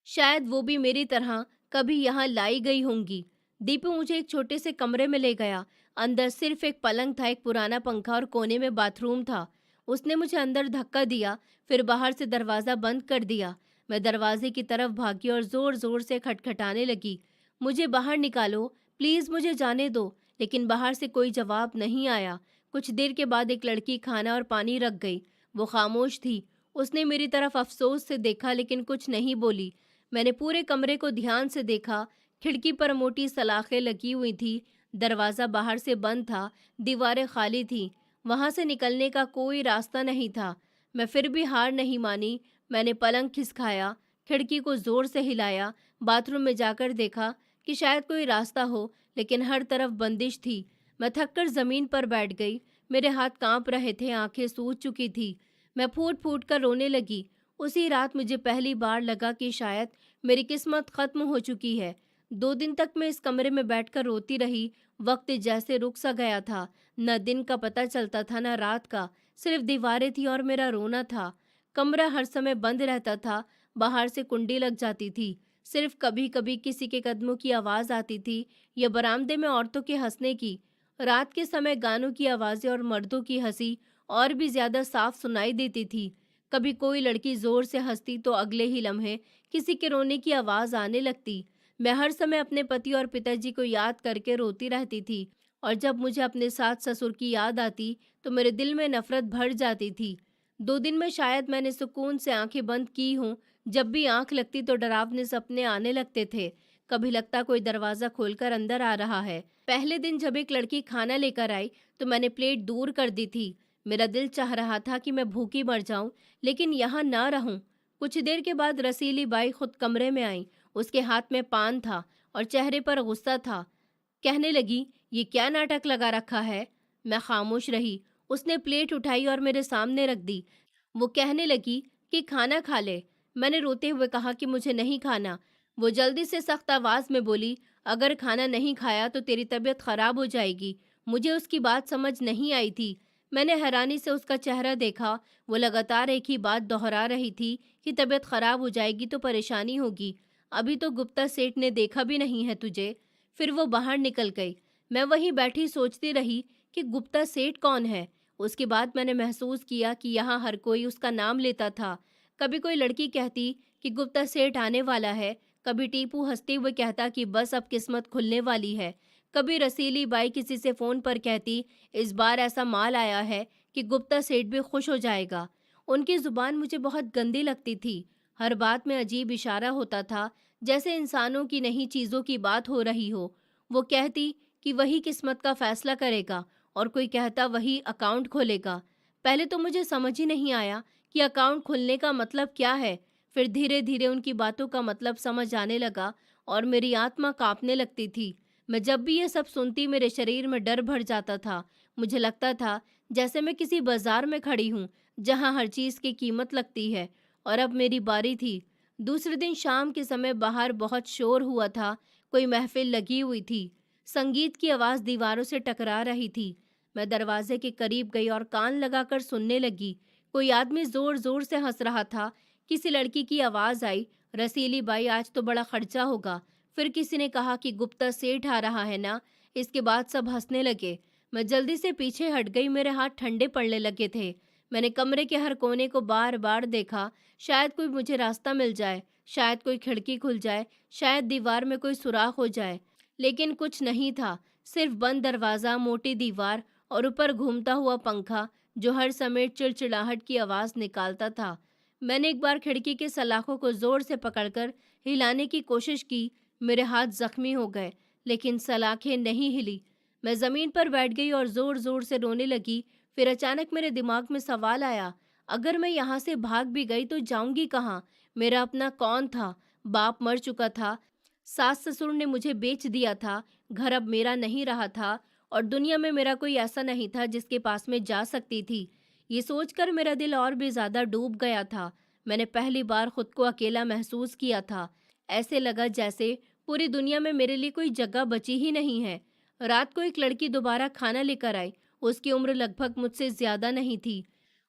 शायद वो भी मेरी तरह कभी यहाँ लाई गई होंगी। दीपू मुझे एक छोटे से कमरे में ले गया। अंदर सिर्फ एक पलंग था, एक पुराना पंखा और कोने में बाथरूम था। उसने मुझे अंदर धक्का दिया, फिर बाहर से दरवाज़ा बंद कर दिया। मैं दरवाजे की तरफ भागी और ज़ोर ज़ोर से खटखटाने लगी, मुझे बाहर निकालो, प्लीज़ मुझे जाने दो। लेकिन बाहर से कोई जवाब नहीं आया। कुछ देर के बाद एक लड़की खाना और पानी रख गई। वो खामोश थी। उसने मेरी तरफ अफसोस से देखा लेकिन कुछ नहीं बोली। मैंने पूरे कमरे को ध्यान से देखा। खिड़की पर मोटी सलाखें लगी हुई थी। दरवाज़ा बाहर से बंद था। दीवारें खाली थीं। वहाँ से निकलने का कोई रास्ता नहीं था। मैं फिर भी हार नहीं मानी। मैंने पलंग खिसकाया, खिड़की को ज़ोर से हिलाया, बाथरूम में जाकर देखा कि शायद कोई रास्ता हो, लेकिन हर तरफ बंदिश थी। मैं थककर ज़मीन पर बैठ गई। मेरे हाथ कांप रहे थे, आंखें सूज चुकी थी। मैं फूट फूट कर रोने लगी। उसी रात मुझे पहली बार लगा कि शायद मेरी किस्मत ख़त्म हो चुकी है। 2 दिन तक मैं इस कमरे में बैठकर रोती रही। वक्त जैसे रुक सा गया था। न दिन का पता चलता था, न रात का। सिर्फ दीवारें थी और मेरा रोना था। कमरा हर समय बंद रहता था। बाहर से कुंडी लग जाती थी। सिर्फ कभी कभी किसी के कदमों की आवाज़ आती थी, या बरामदे में औरतों के हंसने की। रात के समय गानों की आवाज़ें और मर्दों की हंसी और भी ज़्यादा साफ सुनाई देती थी। कभी कोई लड़की ज़ोर से हंसती तो अगले ही लम्हे किसी के रोने की आवाज़ आने लगती। मैं हर समय अपने पति और पिताजी को याद करके रोती रहती थी, और जब मुझे अपने सास ससुर की याद आती तो मेरे दिल में नफरत भर जाती थी। 2 दिन में शायद मैंने सुकून से आंखें बंद की हों। जब भी आंख लगती तो डरावने सपने आने लगते थे। कभी लगता कोई दरवाज़ा खोलकर अंदर आ रहा है। पहले दिन जब एक लड़की खाना लेकर आई तो मैंने प्लेट दूर कर दी थी। मेरा दिल चाह रहा था कि मैं भूखी मर जाऊं, लेकिन यहाँ ना रहूं। कुछ देर के बाद रसीली बाई खुद कमरे में आई। उसके हाथ में पान था और चेहरे पर गुस्सा था। कहने लगी, ये क्या नाटक लगा रखा है? मैं खामोश रही। उसने प्लेट उठाई और मेरे सामने रख दी। वो कहने लगी कि खाना खा ले। मैंने रोते हुए कहा कि मुझे नहीं खाना। वो जल्दी से सख्त आवाज़ में बोली, अगर खाना नहीं खाया तो तेरी तबीयत खराब हो जाएगी। मुझे उसकी बात समझ नहीं आई थी। मैंने हैरानी से उसका चेहरा देखा। वो लगातार एक ही बात दोहरा रही थी कि तबीयत खराब हो जाएगी तो परेशानी होगी। अभी तो गुप्ता सेठ ने देखा भी नहीं है तुझे। फिर वो बाहर निकल गई। मैं वहीं बैठी सोचती रही कि गुप्ता सेठ कौन है। उसके बाद मैंने महसूस किया कि यहाँ हर कोई उसका नाम लेता था। कभी कोई लड़की कहती कि गुप्ता सेठ आने वाला है, कभी टीपू हंसते हुए कहता कि बस अब किस्मत खुलने वाली है, कभी रसीली बाई किसी से फ़ोन पर कहती इस बार ऐसा माल आया है कि गुप्ता सेठ भी खुश हो जाएगा। उनकी ज़ुबान मुझे बहुत गंदी लगती थी। हर बात में अजीब इशारा होता था, जैसे इंसानों की नहीं चीज़ों की बात हो रही हो। वो कहती कि वही किस्मत का फैसला करेगा और कोई कहता वही अकाउंट खोलेगा। पहले तो मुझे समझ ही नहीं आया कि अकाउंट खुलने का मतलब क्या है। फिर धीरे धीरे उनकी बातों का मतलब समझ आने लगा और मेरी आत्मा कांपने लगती थी। मैं जब भी ये सब सुनती मेरे शरीर में डर भर जाता था। मुझे लगता था जैसे मैं किसी बाजार में खड़ी हूँ जहाँ हर चीज़ की कीमत लगती है और अब मेरी बारी थी। दूसरे दिन शाम के समय बाहर बहुत शोर हुआ था, कोई महफिल लगी हुई थी। संगीत की आवाज़ दीवारों से टकरा रही थी। मैं दरवाजे के करीब गई और कान लगाकर सुनने लगी। कोई आदमी जोर जोर से हंस रहा था। किसी लड़की की आवाज़ आई, रसीली बाई आज तो बड़ा खर्चा होगा। फिर किसी ने कहा कि गुप्ता सेठ आ रहा है ना। इसके बाद सब हंसने लगे। मैं जल्दी से पीछे हट गई, मेरे हाथ ठंडे पड़ने लगे थे। मैंने कमरे के हर कोने को बार बार देखा, शायद कोई मुझे रास्ता मिल जाए, शायद कोई खिड़की खुल जाए, शायद दीवार में कोई सुराख हो जाए। लेकिन कुछ नहीं था, सिर्फ बंद दरवाज़ा, मोटी दीवार और ऊपर घूमता हुआ पंखा जो हर समय चिड़चिड़ाहट की आवाज़ निकालता था। मैंने एक बार खिड़की के सलाखों को ज़ोर से पकड़कर हिलाने की कोशिश की। मेरे हाथ जख्मी हो गए, लेकिन सलाखें नहीं हिली। मैं ज़मीन पर बैठ गई और ज़ोर ज़ोर से रोने लगी। फिर अचानक मेरे दिमाग में सवाल आया, अगर मैं यहाँ से भाग भी गई तो जाऊँगी कहाँ? मेरा अपना कौन था? बाप मर चुका था, सास ससुर ने मुझे बेच दिया था, घर अब मेरा नहीं रहा था और दुनिया में मेरा कोई ऐसा नहीं था जिसके पास में जा सकती थी। ये सोचकर मेरा दिल और भी ज़्यादा डूब गया था। मैंने पहली बार खुद को अकेला महसूस किया था। ऐसे लगा जैसे पूरी दुनिया में मेरे लिए कोई जगह बची ही नहीं है। रात को एक लड़की दोबारा खाना लेकर आई। उसकी उम्र लगभग मुझसे ज़्यादा नहीं थी।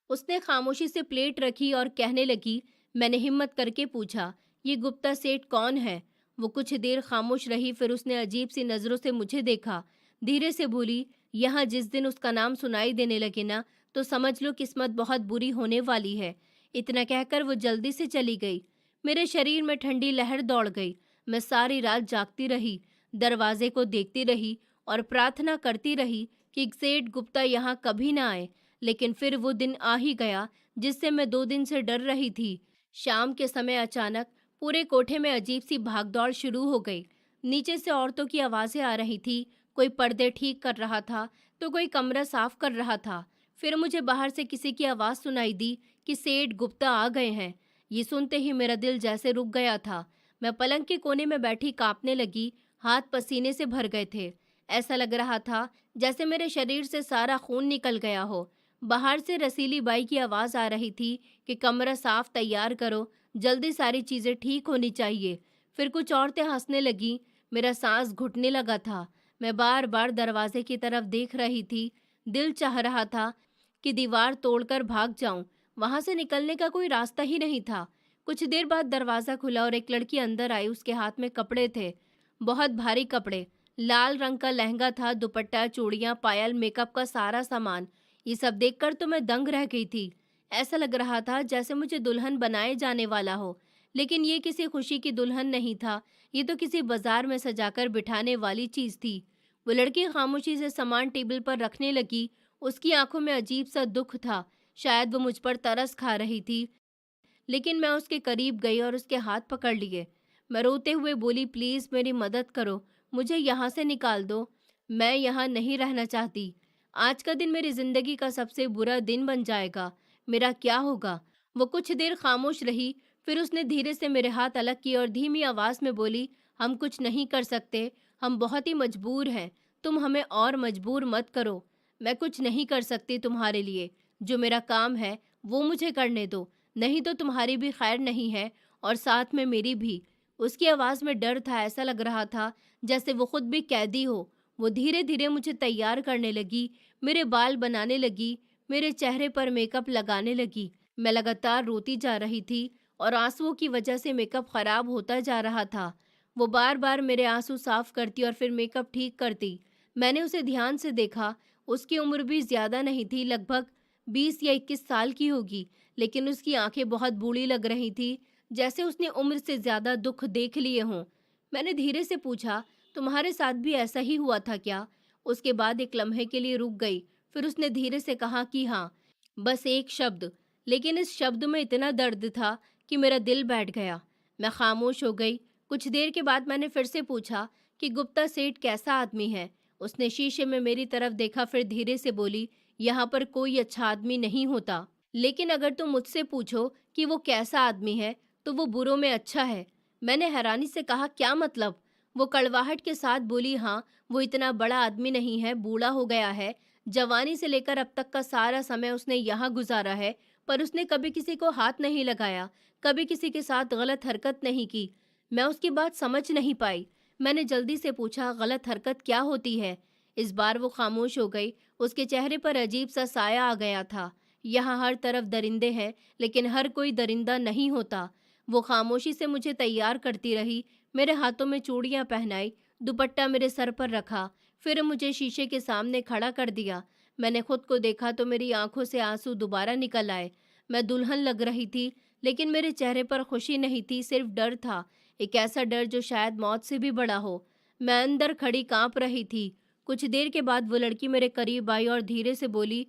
उसने खामोशी से प्लेट रखी और कहने लगी। मैंने हिम्मत करके पूछा, ये गुप्ता सेठ कौन है? वो कुछ देर खामोश रही, फिर उसने अजीब सी नज़रों से मुझे देखा। धीरे से बोली, यहाँ जिस दिन उसका नाम सुनाई देने लगे ना, तो समझ लो किस्मत बहुत बुरी होने वाली है। इतना कहकर वो जल्दी से चली गई। मेरे शरीर में ठंडी लहर दौड़ गई। मैं सारी रात जागती रही, दरवाजे को देखती रही और प्रार्थना करती रही कि सेठ गुप्ता यहाँ कभी ना आए। लेकिन फिर वो दिन आ ही गया जिससे मैं 2 दिन से डर रही थी। शाम के समय अचानक पूरे कोठे में अजीब सी भागदौड़ शुरू हो गई। नीचे से औरतों की आवाज़ें आ रही थी, कोई पर्दे ठीक कर रहा था तो कोई कमरा साफ कर रहा था। फिर मुझे बाहर से किसी की आवाज़ सुनाई दी कि सेठ गुप्ता आ गए हैं। ये सुनते ही मेरा दिल जैसे रुक गया था। मैं पलंग के कोने में बैठी कांपने लगी, हाथ पसीने से भर गए थे। ऐसा लग रहा था जैसे मेरे शरीर से सारा खून निकल गया हो। बाहर से रसीली बाई की आवाज़ आ रही थी कि कमरा साफ तैयार करो, जल्दी सारी चीज़ें ठीक होनी चाहिए। फिर कुछ औरतें हंसने लगीं। मेरा सांस घुटने लगा था। मैं बार बार दरवाजे की तरफ देख रही थी। दिल चाह रहा था कि दीवार तोड़कर भाग जाऊं। वहां से निकलने का कोई रास्ता ही नहीं था। कुछ देर बाद दरवाज़ा खुला और एक लड़की अंदर आई। उसके हाथ में कपड़े थे, बहुत भारी कपड़े। लाल रंग का लहंगा था, दुपट्टा, चूड़ियाँ, पायल, मेकअप का सारा सामान। ये सब देखकर तो मैं दंग रह गई थी। ऐसा लग रहा था जैसे मुझे दुल्हन बनाए जाने वाला हो। लेकिन ये किसी खुशी की दुल्हन नहीं था, ये तो किसी बाजार में सजाकर बिठाने वाली चीज़ थी। वो लड़की खामोशी से सामान टेबल पर रखने लगी। उसकी आंखों में अजीब सा दुख था, शायद वो मुझ पर तरस खा रही थी। लेकिन मैं उसके करीब गई और उसके हाथ पकड़ लिए। मैं रोते हुए बोली, प्लीज़ मेरी मदद करो, मुझे यहाँ से निकाल दो। मैं यहाँ नहीं रहना चाहती। आज का दिन मेरी ज़िंदगी का सबसे बुरा दिन बन जाएगा। मेरा क्या होगा? वो कुछ देर खामोश रही, फिर उसने धीरे से मेरे हाथ अलग किए और धीमी आवाज़ में बोली, हम कुछ नहीं कर सकते, हम बहुत ही मजबूर हैं, तुम हमें और मजबूर मत करो। मैं कुछ नहीं कर सकती तुम्हारे लिए। जो मेरा काम है वो मुझे करने दो, नहीं तो तुम्हारी भी खैर नहीं है और साथ में मेरी भी। उसकी आवाज़ में डर था, ऐसा लग रहा था जैसे वो खुद भी कैदी हो। वो धीरे धीरे मुझे तैयार करने लगी, मेरे बाल बनाने लगी, मेरे चेहरे पर मेकअप लगाने लगी। मैं लगातार रोती जा रही थी और आंसुओं की वजह से मेकअप खराब होता जा रहा था। वो बार बार मेरे आंसू साफ करती और फिर मेकअप ठीक करती। मैंने उसे ध्यान से देखा। उसकी उम्र भी ज़्यादा नहीं थी, लगभग 20 या 21 साल की होगी, लेकिन उसकी आंखें बहुत बूढ़ी लग रही थी, जैसे उसने उम्र से ज्यादा दुख देख लिए हों। मैंने धीरे से पूछा, तुम्हारे साथ भी ऐसा ही हुआ था क्या? उसके बाद एक लम्हे के लिए रुक गई, फिर उसने धीरे से कहा कि हाँ, बस एक शब्द। लेकिन इस शब्द में इतना दर्द था कि मेरा दिल बैठ गया। मैं खामोश हो गई। कुछ देर के बाद मैंने फिर से पूछा कि गुप्ता सेठ कैसा आदमी है? उसने शीशे में मेरी तरफ देखा, फिर धीरे से बोली, यहाँ पर कोई अच्छा आदमी नहीं होता, लेकिन अगर तुम मुझसे पूछो कि वो कैसा आदमी है, तो वो बुरों में अच्छा है। मैंने हैरानी से कहा, क्या मतलब? वो कड़वाहट के साथ बोली, हाँ, वो इतना बड़ा आदमी नहीं है, बूढ़ा हो गया है। जवानी से लेकर अब तक का सारा समय उसने यहाँ गुजारा है, पर उसने कभी किसी को हाथ नहीं लगाया, कभी किसी के साथ गलत हरकत नहीं की। मैं उसकी बात समझ नहीं पाई। मैंने जल्दी से पूछा, गलत हरकत क्या होती है? इस बार वो खामोश हो गई। उसके चेहरे पर अजीब सा साया आ गया था। यहाँ हर तरफ दरिंदे हैं, लेकिन हर कोई दरिंदा नहीं होता। वो खामोशी से मुझे तैयार करती रही, मेरे हाथों में चूड़ियां पहनाई, दुपट्टा मेरे सर पर रखा, फिर मुझे शीशे के सामने खड़ा कर दिया। मैंने खुद को देखा तो मेरी आंखों से आंसू दोबारा निकल आए। मैं दुल्हन लग रही थी, लेकिन मेरे चेहरे पर खुशी नहीं थी, सिर्फ डर था। एक ऐसा डर जो शायद मौत से भी बड़ा हो। मैं अंदर खड़ी कांप रही थी। कुछ देर के बाद वो लड़की मेरे करीब आई और धीरे से बोली,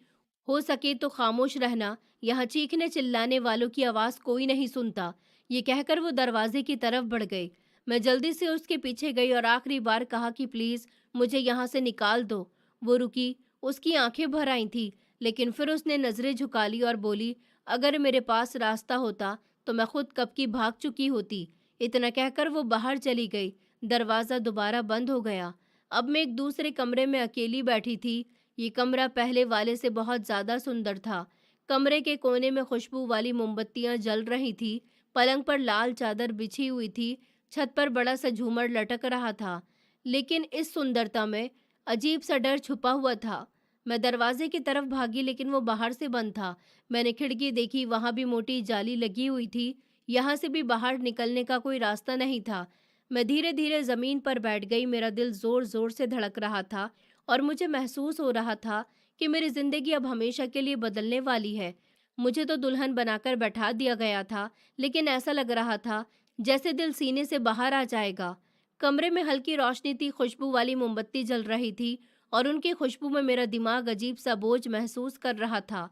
हो सके तो खामोश रहना, यहाँ चीखने चिल्लाने वालों की आवाज़ कोई नहीं सुनता। ये कहकर वो दरवाजे की तरफ बढ़ गई। मैं जल्दी से उसके पीछे गई और आखिरी बार कहा कि प्लीज़ मुझे यहाँ से निकाल दो। वो रुकी, उसकी आंखें भर आई थीं, लेकिन फिर उसने नज़रें झुका ली और बोली, अगर मेरे पास रास्ता होता तो मैं खुद कब की भाग चुकी होती। इतना कहकर वो बाहर चली गई। दरवाज़ा दोबारा बंद हो गया। अब मैं एक दूसरे कमरे में अकेली बैठी थी। ये कमरा पहले वाले से बहुत ज़्यादा सुंदर था। कमरे के कोने में खुशबू वाली मोमबत्तियाँ जल रही थी। पलंग पर लाल चादर बिछी हुई थी। छत पर बड़ा सा झूमर लटक रहा था। लेकिन इस सुंदरता में अजीब सा डर छुपा हुआ था। मैं दरवाजे की तरफ भागी, लेकिन वो बाहर से बंद था। मैंने खिड़की देखी, वहां भी मोटी जाली लगी हुई थी। यहाँ से भी बाहर निकलने का कोई रास्ता नहीं था। मैं धीरे धीरे जमीन पर बैठ गई। मेरा दिल जोर जोर से धड़क रहा था और मुझे महसूस हो रहा था कि मेरी जिंदगी अब हमेशा के लिए बदलने वाली है। मुझे तो दुल्हन बनाकर बैठा दिया गया था, लेकिन ऐसा लग रहा था जैसे दिल सीने से बाहर आ जाएगा। कमरे में हल्की रोशनी थी, खुशबू वाली मोमबत्ती जल रही थी और उनकी खुशबू में मेरा दिमाग अजीब सा बोझ महसूस कर रहा था।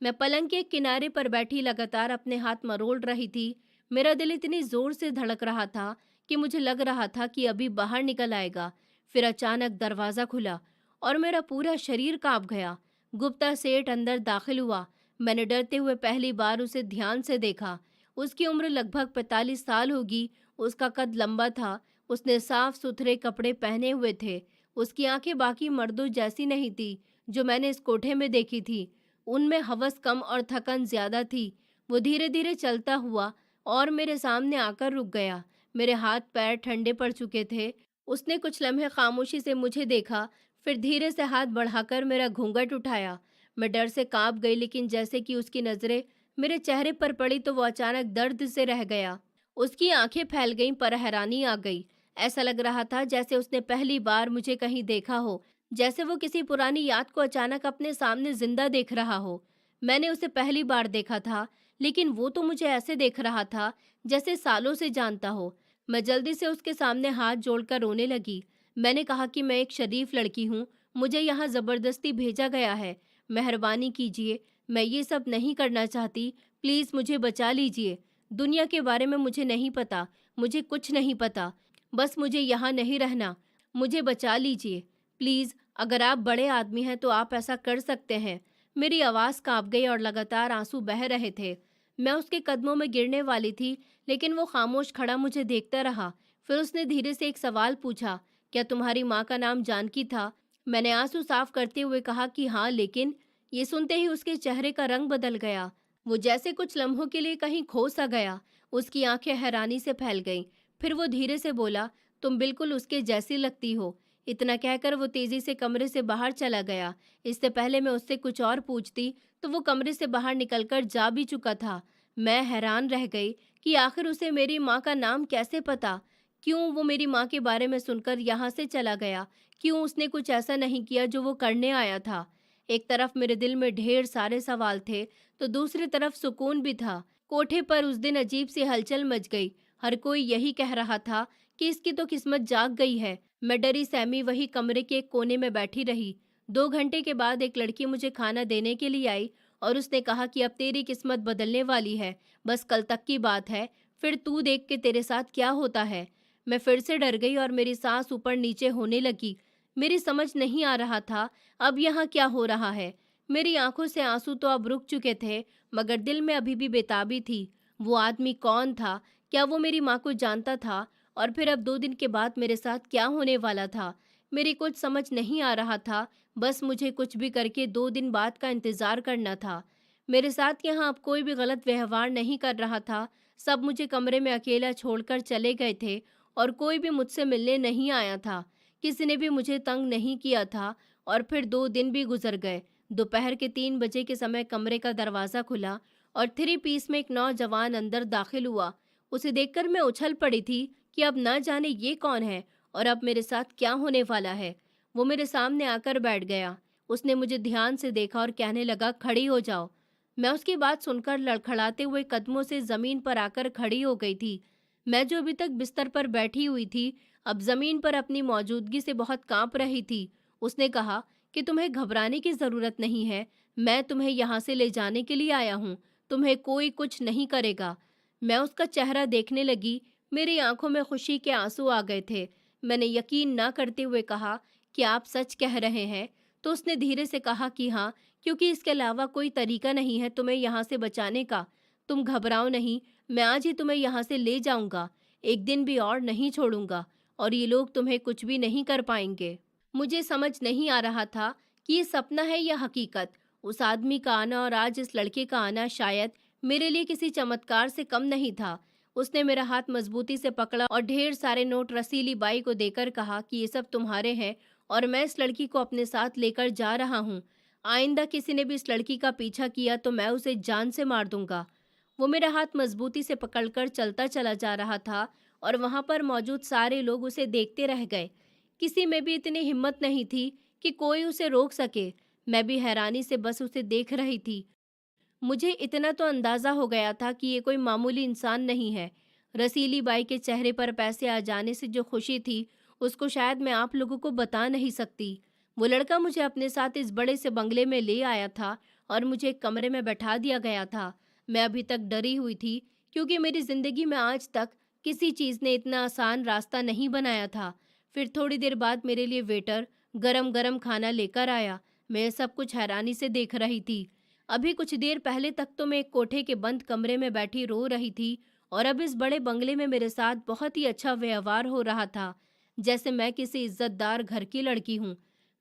मैं पलंग के किनारे पर बैठी लगातार अपने हाथ मरोड़ रही थी। मेरा दिल इतनी जोर से धड़क रहा था कि मुझे लग रहा था कि अभी बाहर निकल आएगा। फिर अचानक दरवाज़ा खुला और मेरा पूरा शरीर कांप गया। गुप्ता सेठ अंदर दाखिल हुआ। मैंने डरते हुए पहली बार उसे ध्यान से देखा। उसकी उम्र लगभग 45 साल होगी। उसका कद लंबा था। उसने साफ सुथरे कपड़े पहने हुए थे। उसकी आंखें बाकी मर्दों जैसी नहीं थी जो मैंने इस कोठे में देखी थी। उनमें हवस कम और थकन ज्यादा थी। वो धीरे धीरे चलता हुआ और मेरे सामने आकर रुक गया। मेरे हाथ पैर ठंडे पड़ चुके थे। उसने कुछ लम्हे खामोशी से मुझे देखा, फिर धीरे से हाथ बढ़ाकर मेरा घूंघट उठाया। मैं डर से कांप गई, लेकिन जैसे कि उसकी नजरें मेरे चेहरे पर पड़ी तो वो अचानक दर्द से रह गया। उसकी आंखें फैल गईं, पर हैरानी आ गई। ऐसा लग रहा था जैसे उसने पहली बार मुझे कहीं देखा हो, जैसे वो किसी पुरानी याद को अचानक अपने सामने जिंदा देख रहा हो। मैंने उसे पहली बार देखा था, लेकिन वो तो मुझे ऐसे देख रहा था जैसे सालों से जानता हो। मैं जल्दी से उसके सामने हाथ जोड़कर रोने लगी। मैंने कहा कि मैं एक शरीफ लड़की हूँ, मुझे यहाँ ज़बरदस्ती भेजा गया है। मेहरबानी कीजिए, मैं ये सब नहीं करना चाहती। प्लीज़ मुझे बचा लीजिए। दुनिया के बारे में मुझे नहीं पता, मुझे कुछ नहीं पता। बस मुझे यहाँ नहीं रहना। मुझे बचा लीजिए प्लीज़। अगर आप बड़े आदमी हैं तो आप ऐसा कर सकते हैं। मेरी आवाज़ काँप गई और लगातार आंसू बह रहे थे। मैं उसके कदमों में गिरने वाली थी, लेकिन वो खामोश खड़ा मुझे देखता रहा। फिर उसने धीरे से एक सवाल पूछा, क्या तुम्हारी माँ का नाम जानकी था? मैंने आंसू साफ करते हुए कहा कि हाँ, लेकिन ये सुनते ही उसके चेहरे का रंग बदल गया। वो जैसे कुछ लम्हों के लिए कहीं खो सा गया। उसकी आंखें हैरानी से फैल गईं। फिर वो धीरे से बोला, तुम बिल्कुल उसके जैसी लगती हो। इतना कहकर वो तेजी से कमरे से बाहर चला गया। इससे पहले मैं उससे कुछ और पूछती तो वो कमरे से बाहर निकलकर जा भी चुका था। मैं हैरान रह गई कि आखिर उसे मेरी माँ का नाम कैसे पता। क्यों वो मेरी माँ के बारे में सुनकर यहाँ से चला गया? क्यों उसने कुछ ऐसा नहीं किया जो वो करने आया था? एक तरफ मेरे दिल में ढेर सारे सवाल थे, तो दूसरी तरफ सुकून भी था। कोठे पर उस दिन अजीब सी हलचल मच गई। हर कोई यही कह रहा था कि इसकी तो किस्मत जाग गई है। मैं डरी सहमी वही कमरे के एक कोने में बैठी रही। 2 घंटे के बाद एक लड़की मुझे खाना देने के लिए आई और उसने कहा कि अब तेरी किस्मत बदलने वाली है, बस कल तक की बात है, फिर तू देख के तेरे साथ क्या होता है। मैं फिर से डर गई और मेरी सांस ऊपर नीचे होने लगी। मेरी समझ नहीं आ रहा था अब यहाँ क्या हो रहा है। मेरी आंखों से आंसू तो अब रुक चुके थे, मगर दिल में अभी भी बेताबी थी। वो आदमी कौन था? क्या वो मेरी माँ को जानता था? और फिर अब 2 दिन के बाद मेरे साथ क्या होने वाला था? मेरी कुछ समझ नहीं आ रहा था। बस मुझे कुछ भी करके 2 दिन बाद का इंतजार करना था। मेरे साथ यहाँ अब कोई भी गलत व्यवहार नहीं कर रहा था। सब मुझे कमरे में अकेला छोड़कर चले गए थे और कोई भी मुझसे मिलने नहीं आया था। किसी ने भी मुझे तंग नहीं किया था। और फिर 2 दिन भी गुजर गए। दोपहर के 3 बजे के समय कमरे का दरवाज़ा खुला और 3 पीस में एक नौजवान अंदर दाखिल हुआ। उसे देखकर मैं उछल पड़ी थी कि अब ना जाने ये कौन है और अब मेरे साथ क्या होने वाला है। वो मेरे सामने आकर बैठ गया। उसने मुझे ध्यान से देखा और कहने लगा, खड़ी हो जाओ। मैं उसकी बात सुनकर लड़खड़ाते हुए कदमों से ज़मीन पर आकर खड़ी हो गई थी। मैं जो अभी तक बिस्तर पर बैठी हुई थी, अब ज़मीन पर अपनी मौजूदगी से बहुत कांप रही थी। उसने कहा कि तुम्हें घबराने की ज़रूरत नहीं है, मैं तुम्हें यहाँ से ले जाने के लिए आया हूँ, तुम्हें कोई कुछ नहीं करेगा। मैं उसका चेहरा देखने लगी, मेरी आंखों में खुशी के आंसू आ गए थे। मैंने यकीन ना करते हुए कहा कि आप सच कह रहे हैं? तो उसने धीरे से कहा कि हाँ, क्योंकि इसके अलावा कोई तरीका नहीं है तुम्हें यहाँ से बचाने का। तुम घबराओ नहीं, मैं आज ही तुम्हें यहाँ से ले जाऊंगा, एक दिन भी और नहीं छोड़ूंगा और ये लोग तुम्हें कुछ भी नहीं कर पाएंगे। मुझे समझ नहीं आ रहा था कि ये सपना है या हकीकत। उस आदमी का आना और आज इस लड़के का आना शायद मेरे लिए किसी चमत्कार से कम नहीं था। उसने मेरा हाथ मजबूती से पकड़ा और ढेर सारे नोट रसीली बाई को देकर कहा कि ये सब तुम्हारे हैं और मैं इस लड़की को अपने साथ लेकर जा रहा हूँ। आइंदा किसी ने भी इस लड़की का पीछा किया तो मैं उसे जान से मार दूंगा। वो मेरा हाथ मजबूती से पकड़कर चलता चला जा रहा था और वहां पर मौजूद सारे लोग उसे देखते रह गए। किसी में भी इतनी हिम्मत नहीं थी कि कोई उसे रोक सके। मैं भी हैरानी से बस उसे देख रही थी। मुझे इतना तो अंदाजा हो गया था कि ये कोई मामूली इंसान नहीं है। रसीली बाई के चेहरे पर पैसे आ जाने से जो खुशी थी, उसको शायद मैं आप लोगों को बता नहीं सकती। वो लड़का मुझे अपने साथ इस बड़े से बंगले में ले आया था और मुझे एक कमरे में बैठा दिया गया था। मैं अभी तक डरी हुई थी, क्योंकि मेरी जिंदगी में आज तक किसी चीज़ ने इतना आसान रास्ता नहीं बनाया था। फिर थोड़ी देर बाद मेरे लिए वेटर गरम गरम खाना लेकर आया। मैं सब कुछ हैरानी से देख रही थी। अभी कुछ देर पहले तक तो मैं एक कोठे के बंद कमरे में बैठी रो रही थी और अब इस बड़े बंगले में मेरे साथ बहुत ही अच्छा व्यवहार हो रहा था, जैसे मैं किसी इज्जतदार घर की लड़की हूँ।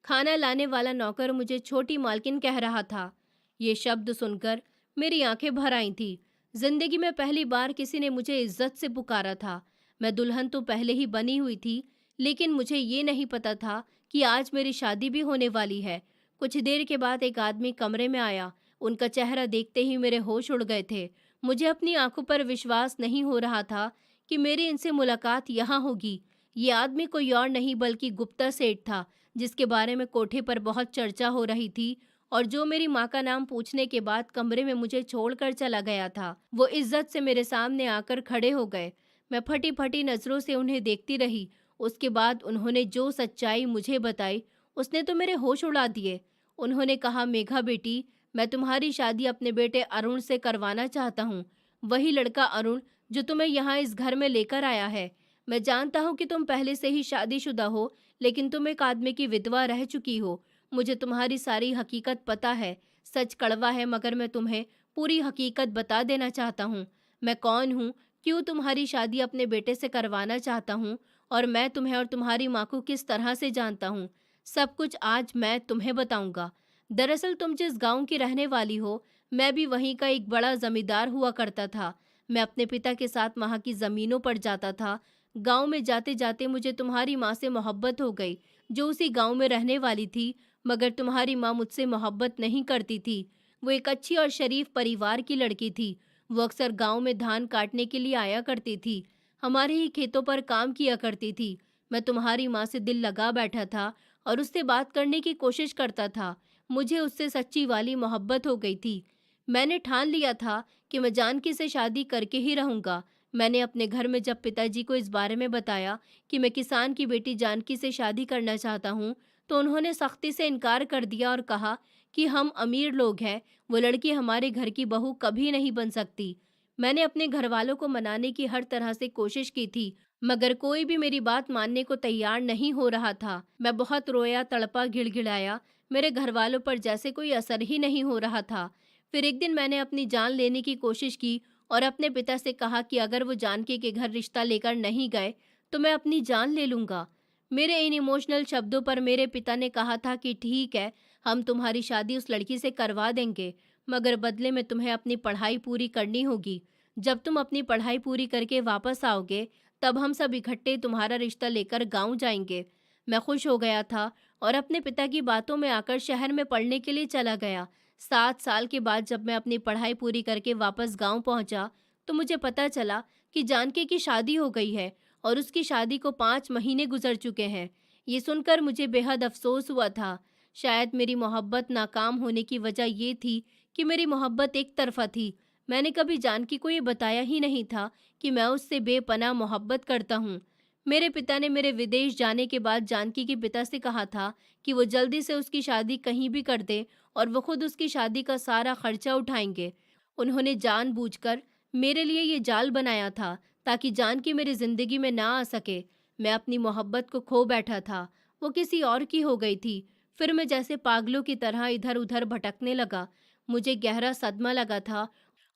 खाना लाने वाला नौकर मुझे छोटी मालकिन कह रहा था। ये शब्द सुनकर मेरी आंखें भर आई थी। जिंदगी में पहली बार किसी ने मुझे इज्जत से पुकारा था। मैं दुल्हन तो पहले ही बनी हुई थी, लेकिन मुझे ये नहीं पता था कि आज मेरी शादी भी होने वाली है। कुछ देर के बाद एक आदमी कमरे में आया। उनका चेहरा देखते ही मेरे होश उड़ गए थे। मुझे अपनी आंखों पर विश्वास नहीं हो रहा था कि मेरी इनसे मुलाकात यहाँ होगी। ये आदमी कोई और नहीं बल्कि गुप्ता सेठ था, जिसके बारे में कोठे पर बहुत चर्चा हो रही थी और जो मेरी माँ का नाम पूछने के बाद कमरे में मुझे छोड़कर चला गया था। वो इज्जत से मेरे सामने आकर खड़े हो गए। मैं फटी फटी नजरों से उन्हें देखती रही। उसके बाद उन्होंने जो सच्चाई मुझे बताई, उसने तो मेरे होश उड़ा दिए। उन्होंने कहा, मेघा बेटी, मैं तुम्हारी शादी अपने बेटे अरुण से करवाना चाहता हूँ। वही लड़का अरुण जो तुम्हें यहाँ इस घर में लेकर आया है। मैं जानता हूँ कि तुम पहले से ही शादीशुदा हो, लेकिन तुम एक आदमी की विधवा रह चुकी हो। मुझे तुम्हारी सारी हकीकत पता है। सच कड़वा है, मगर मैं तुम्हें पूरी हकीकत बता देना चाहता हूँ। मैं कौन हूँ, क्यों तुम्हारी शादी अपने बेटे से करवाना चाहता हूँ और मैं तुम्हें और तुम्हारी माँ को किस तरह से जानता हूँ, सब कुछ आज मैं तुम्हें बताऊंगा। दरअसल तुम जिस गांव की रहने वाली हो, मैं भी वहीं का एक बड़ा जमींदार हुआ करता था। मैं अपने पिता के साथ वहां की जमीनों पर जाता था। गांव में जाते जाते मुझे तुम्हारी माँ से मोहब्बत हो गई, जो उसी गांव में रहने वाली थी। मगर तुम्हारी माँ मुझसे मोहब्बत नहीं करती थी। वो एक अच्छी और शरीफ परिवार की लड़की थी। वो अक्सर गांव में धान काटने के लिए आया करती थी, हमारे ही खेतों पर काम किया करती थी। मैं तुम्हारी माँ से दिल लगा बैठा था और उससे बात करने की कोशिश करता था। मुझे उससे सच्ची वाली मोहब्बत हो गई थी। मैंने ठान लिया था कि मैं जानकी से शादी करके ही रहूँगा। मैंने अपने घर में जब पिताजी को इस बारे में बताया कि मैं किसान की बेटी जानकी से शादी करना चाहता हूँ, तो उन्होंने सख्ती से इनकार कर दिया और कहा कि हम अमीर लोग हैं, वो लड़की हमारे घर की बहू कभी नहीं बन सकती। मैंने अपने घरवालों को मनाने की हर तरह से कोशिश की थी, मगर कोई भी मेरी बात मानने को तैयार नहीं हो रहा था। मैं बहुत रोया, तड़पा, गिड़गिड़ाया, मेरे घरवालों पर जैसे कोई असर ही नहीं हो रहा था। फिर एक दिन मैंने अपनी जान लेने की कोशिश की और अपने पिता से कहा कि अगर वो जानकी के घर रिश्ता लेकर नहीं गए, तो मैं अपनी जान ले लूँगा। मेरे इन इमोशनल शब्दों पर मेरे पिता ने कहा था कि ठीक है, हम तुम्हारी शादी उस लड़की से करवा देंगे, मगर बदले में तुम्हें अपनी पढ़ाई पूरी करनी होगी। जब तुम अपनी पढ़ाई पूरी करके वापस आओगे, तब हम सब इकट्ठे तुम्हारा रिश्ता लेकर गाँव जाएंगे। मैं खुश हो गया था और अपने पिता की बातों में आकर शहर में पढ़ने के लिए चला गया। 7 साल के बाद जब मैं अपनी पढ़ाई पूरी करके वापस गाँव पहुँचा, तो मुझे पता चला कि जानकी की शादी हो गई है और उसकी शादी को 5 महीने गुजर चुके हैं। ये सुनकर मुझे बेहद अफ़सोस हुआ था। शायद मेरी मोहब्बत नाकाम होने की वजह ये थी कि मेरी मोहब्बत एक तरफ़ा थी। मैंने कभी जानकी को ये बताया ही नहीं था कि मैं उससे बेपनाह मोहब्बत करता हूँ। मेरे पिता ने मेरे विदेश जाने के बाद जानकी के पिता से कहा था कि वो जल्दी से उसकी शादी कहीं भी कर दें और वो खुद उसकी शादी का सारा खर्चा उठाएंगे। उन्होंने जानबूझकर मेरे लिए ये जाल बनाया था ताकि जानकी मेरी ज़िंदगी में ना आ सके। मैं अपनी मोहब्बत को खो बैठा था, वो किसी और की हो गई थी। फिर मैं जैसे पागलों की तरह इधर उधर भटकने लगा। मुझे गहरा सदमा लगा था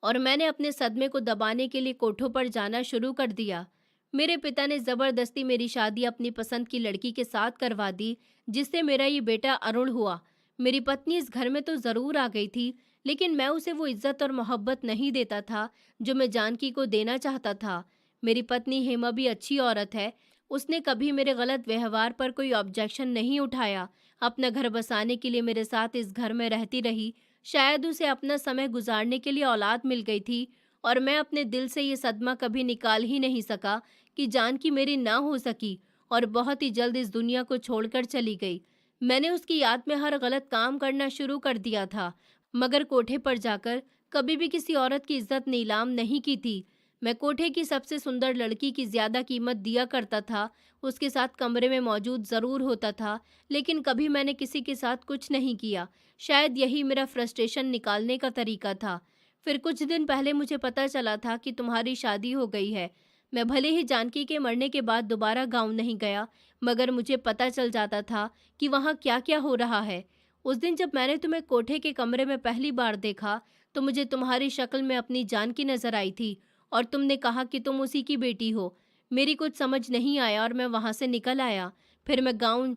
और मैंने अपने सदमे को दबाने के लिए कोठों पर जाना शुरू कर दिया। मेरे पिता ने ज़बरदस्ती मेरी शादी अपनी पसंद की लड़की के साथ करवा दी, जिससे मेरा ये बेटा अरुण हुआ। मेरी पत्नी इस घर में तो ज़रूर आ गई थी, लेकिन मैं उसे वो इज्जत और मोहब्बत नहीं देता था जो मैं जानकी को देना चाहता था। मेरी पत्नी हेमा भी अच्छी औरत है। उसने कभी मेरे गलत व्यवहार पर कोई ऑब्जेक्शन नहीं उठाया। अपना घर बसाने के लिए मेरे साथ इस घर में रहती रही। शायद उसे अपना समय गुजारने के लिए औलाद मिल गई थी और मैं अपने दिल से ये सदमा कभी निकाल ही नहीं सका कि जानकी मेरी ना हो सकी और बहुत ही जल्द इस दुनिया को छोड़कर चली गई। मैंने उसकी याद में हर गलत काम करना शुरू कर दिया था, मगर कोठे पर जाकर कभी भी किसी औरत की इज्जत नीलाम नहीं की थी। मैं कोठे की सबसे सुंदर लड़की की ज्यादा कीमत दिया करता था, उसके साथ कमरे में मौजूद जरूर होता था, लेकिन कभी मैंने किसी के साथ कुछ नहीं किया। शायद यही मेरा फ्रस्ट्रेशन निकालने का तरीका था। फिर कुछ दिन पहले मुझे पता चला था कि तुम्हारी शादी हो गई है। मैं भले ही जानकी के मरने के बाद दोबारा गाँव नहीं गया, मगर मुझे पता चल जाता था कि वहाँ क्या क्या हो रहा है। उस दिन जब मैंने तुम्हें कोठे के कमरे में पहली बार देखा, तो मुझे तुम्हारी शक्ल में अपनी जानकी नजर आई थी और तुमने कहा कि तुम उसी की बेटी हो। मेरी कुछ समझ नहीं आया और मैं वहाँ से निकल आया। फिर मैं गाँव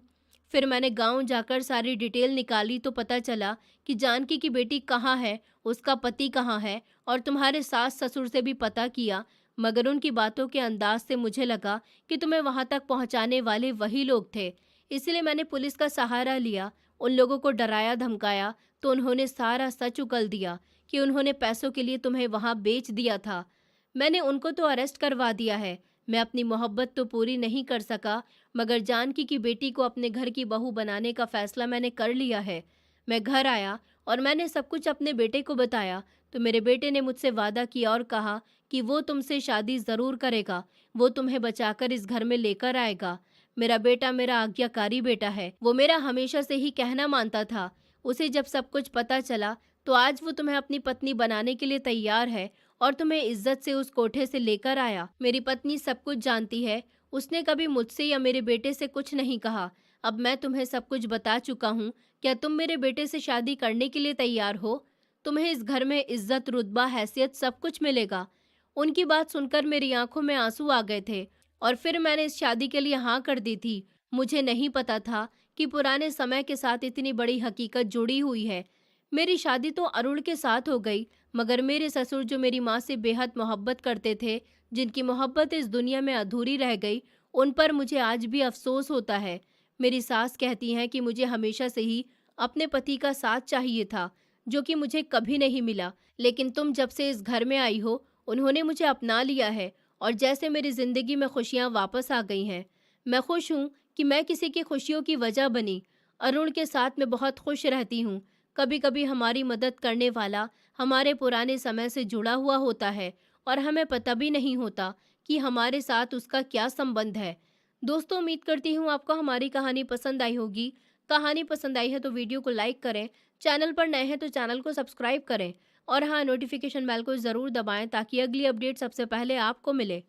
फिर मैंने गाँव जाकर सारी डिटेल निकाली तो पता चला कि जानकी की बेटी कहाँ है, उसका पति कहाँ है, और तुम्हारे सास ससुर से भी पता किया, मगर उनकी बातों के अंदाज से मुझे लगा कि तुम्हें वहां तक पहुंचाने वाले वही लोग थे। इसलिए मैंने पुलिस का सहारा लिया, उन लोगों को डराया धमकाया तो उन्होंने सारा सच उगल दिया कि उन्होंने पैसों के लिए तुम्हें वहां बेच दिया था। मैंने उनको तो अरेस्ट करवा दिया है। मैं अपनी मोहब्बत तो पूरी नहीं कर सका, मगर जानकी की बेटी को अपने घर की बहू बनाने का फैसला मैंने कर लिया है। मैं घर आया और मैंने सब कुछ अपने बेटे को बताया, तो मेरे बेटे ने मुझसे वादा किया और कहा कि वो तुमसे शादी ज़रूर करेगा, वो तुम्हें बचाकर इस घर में लेकर आएगा। मेरा बेटा मेरा आज्ञाकारी बेटा है, वो मेरा हमेशा से ही कहना मानता था। उसे जब सब कुछ पता चला, तो आज वो तुम्हें अपनी पत्नी बनाने के लिए तैयार है और तुम्हें इज्जत से उस कोठे से लेकर आया। मेरी पत्नी सब कुछ जानती है, उसने कभी मुझसे या मेरे बेटे से कुछ नहीं कहा। अब मैं तुम्हें सब कुछ बता चुका हूँ, क्या तुम मेरे बेटे से शादी करने के लिए तैयार हो? तुम्हें इस घर में इज्जत, रुतबा, हैसियत सब कुछ मिलेगा। उनकी बात सुनकर मेरी आंखों में आंसू आ गए थे और फिर मैंने इस शादी के लिए हाँ कर दी थी। मुझे नहीं पता था कि पुराने समय के साथ इतनी बड़ी हकीकत जुड़ी हुई है। मेरी शादी तो अरुण के साथ हो गई, मगर मेरे ससुर जो मेरी माँ से बेहद मोहब्बत करते थे, जिनकी मोहब्बत इस दुनिया में अधूरी रह गई, उन पर मुझे आज भी अफसोस होता है। मेरी सास कहती हैं कि मुझे हमेशा से ही अपने पति का साथ चाहिए था, जो कि मुझे कभी नहीं मिला। लेकिन तुम जब से इस घर में आई हो, उन्होंने मुझे अपना लिया है और जैसे मेरी ज़िंदगी में खुशियाँ वापस आ गई हैं। मैं खुश हूँ कि मैं किसी की खुशियों की वजह बनी। अरुण के साथ मैं बहुत खुश रहती हूँ। कभी कभी हमारी मदद करने वाला हमारे पुराने समय से जुड़ा हुआ होता है और हमें पता भी नहीं होता कि हमारे साथ उसका क्या संबंध है। दोस्तों, उम्मीद करती हूँ आपको हमारी कहानी पसंद आई होगी। कहानी पसंद आई है तो वीडियो को लाइक करें, चैनल पर नए हैं तो चैनल को सब्सक्राइब करें और हाँ, नोटिफिकेशन बेल को ज़रूर दबाएं ताकि अगली अपडेट सबसे पहले आपको मिले।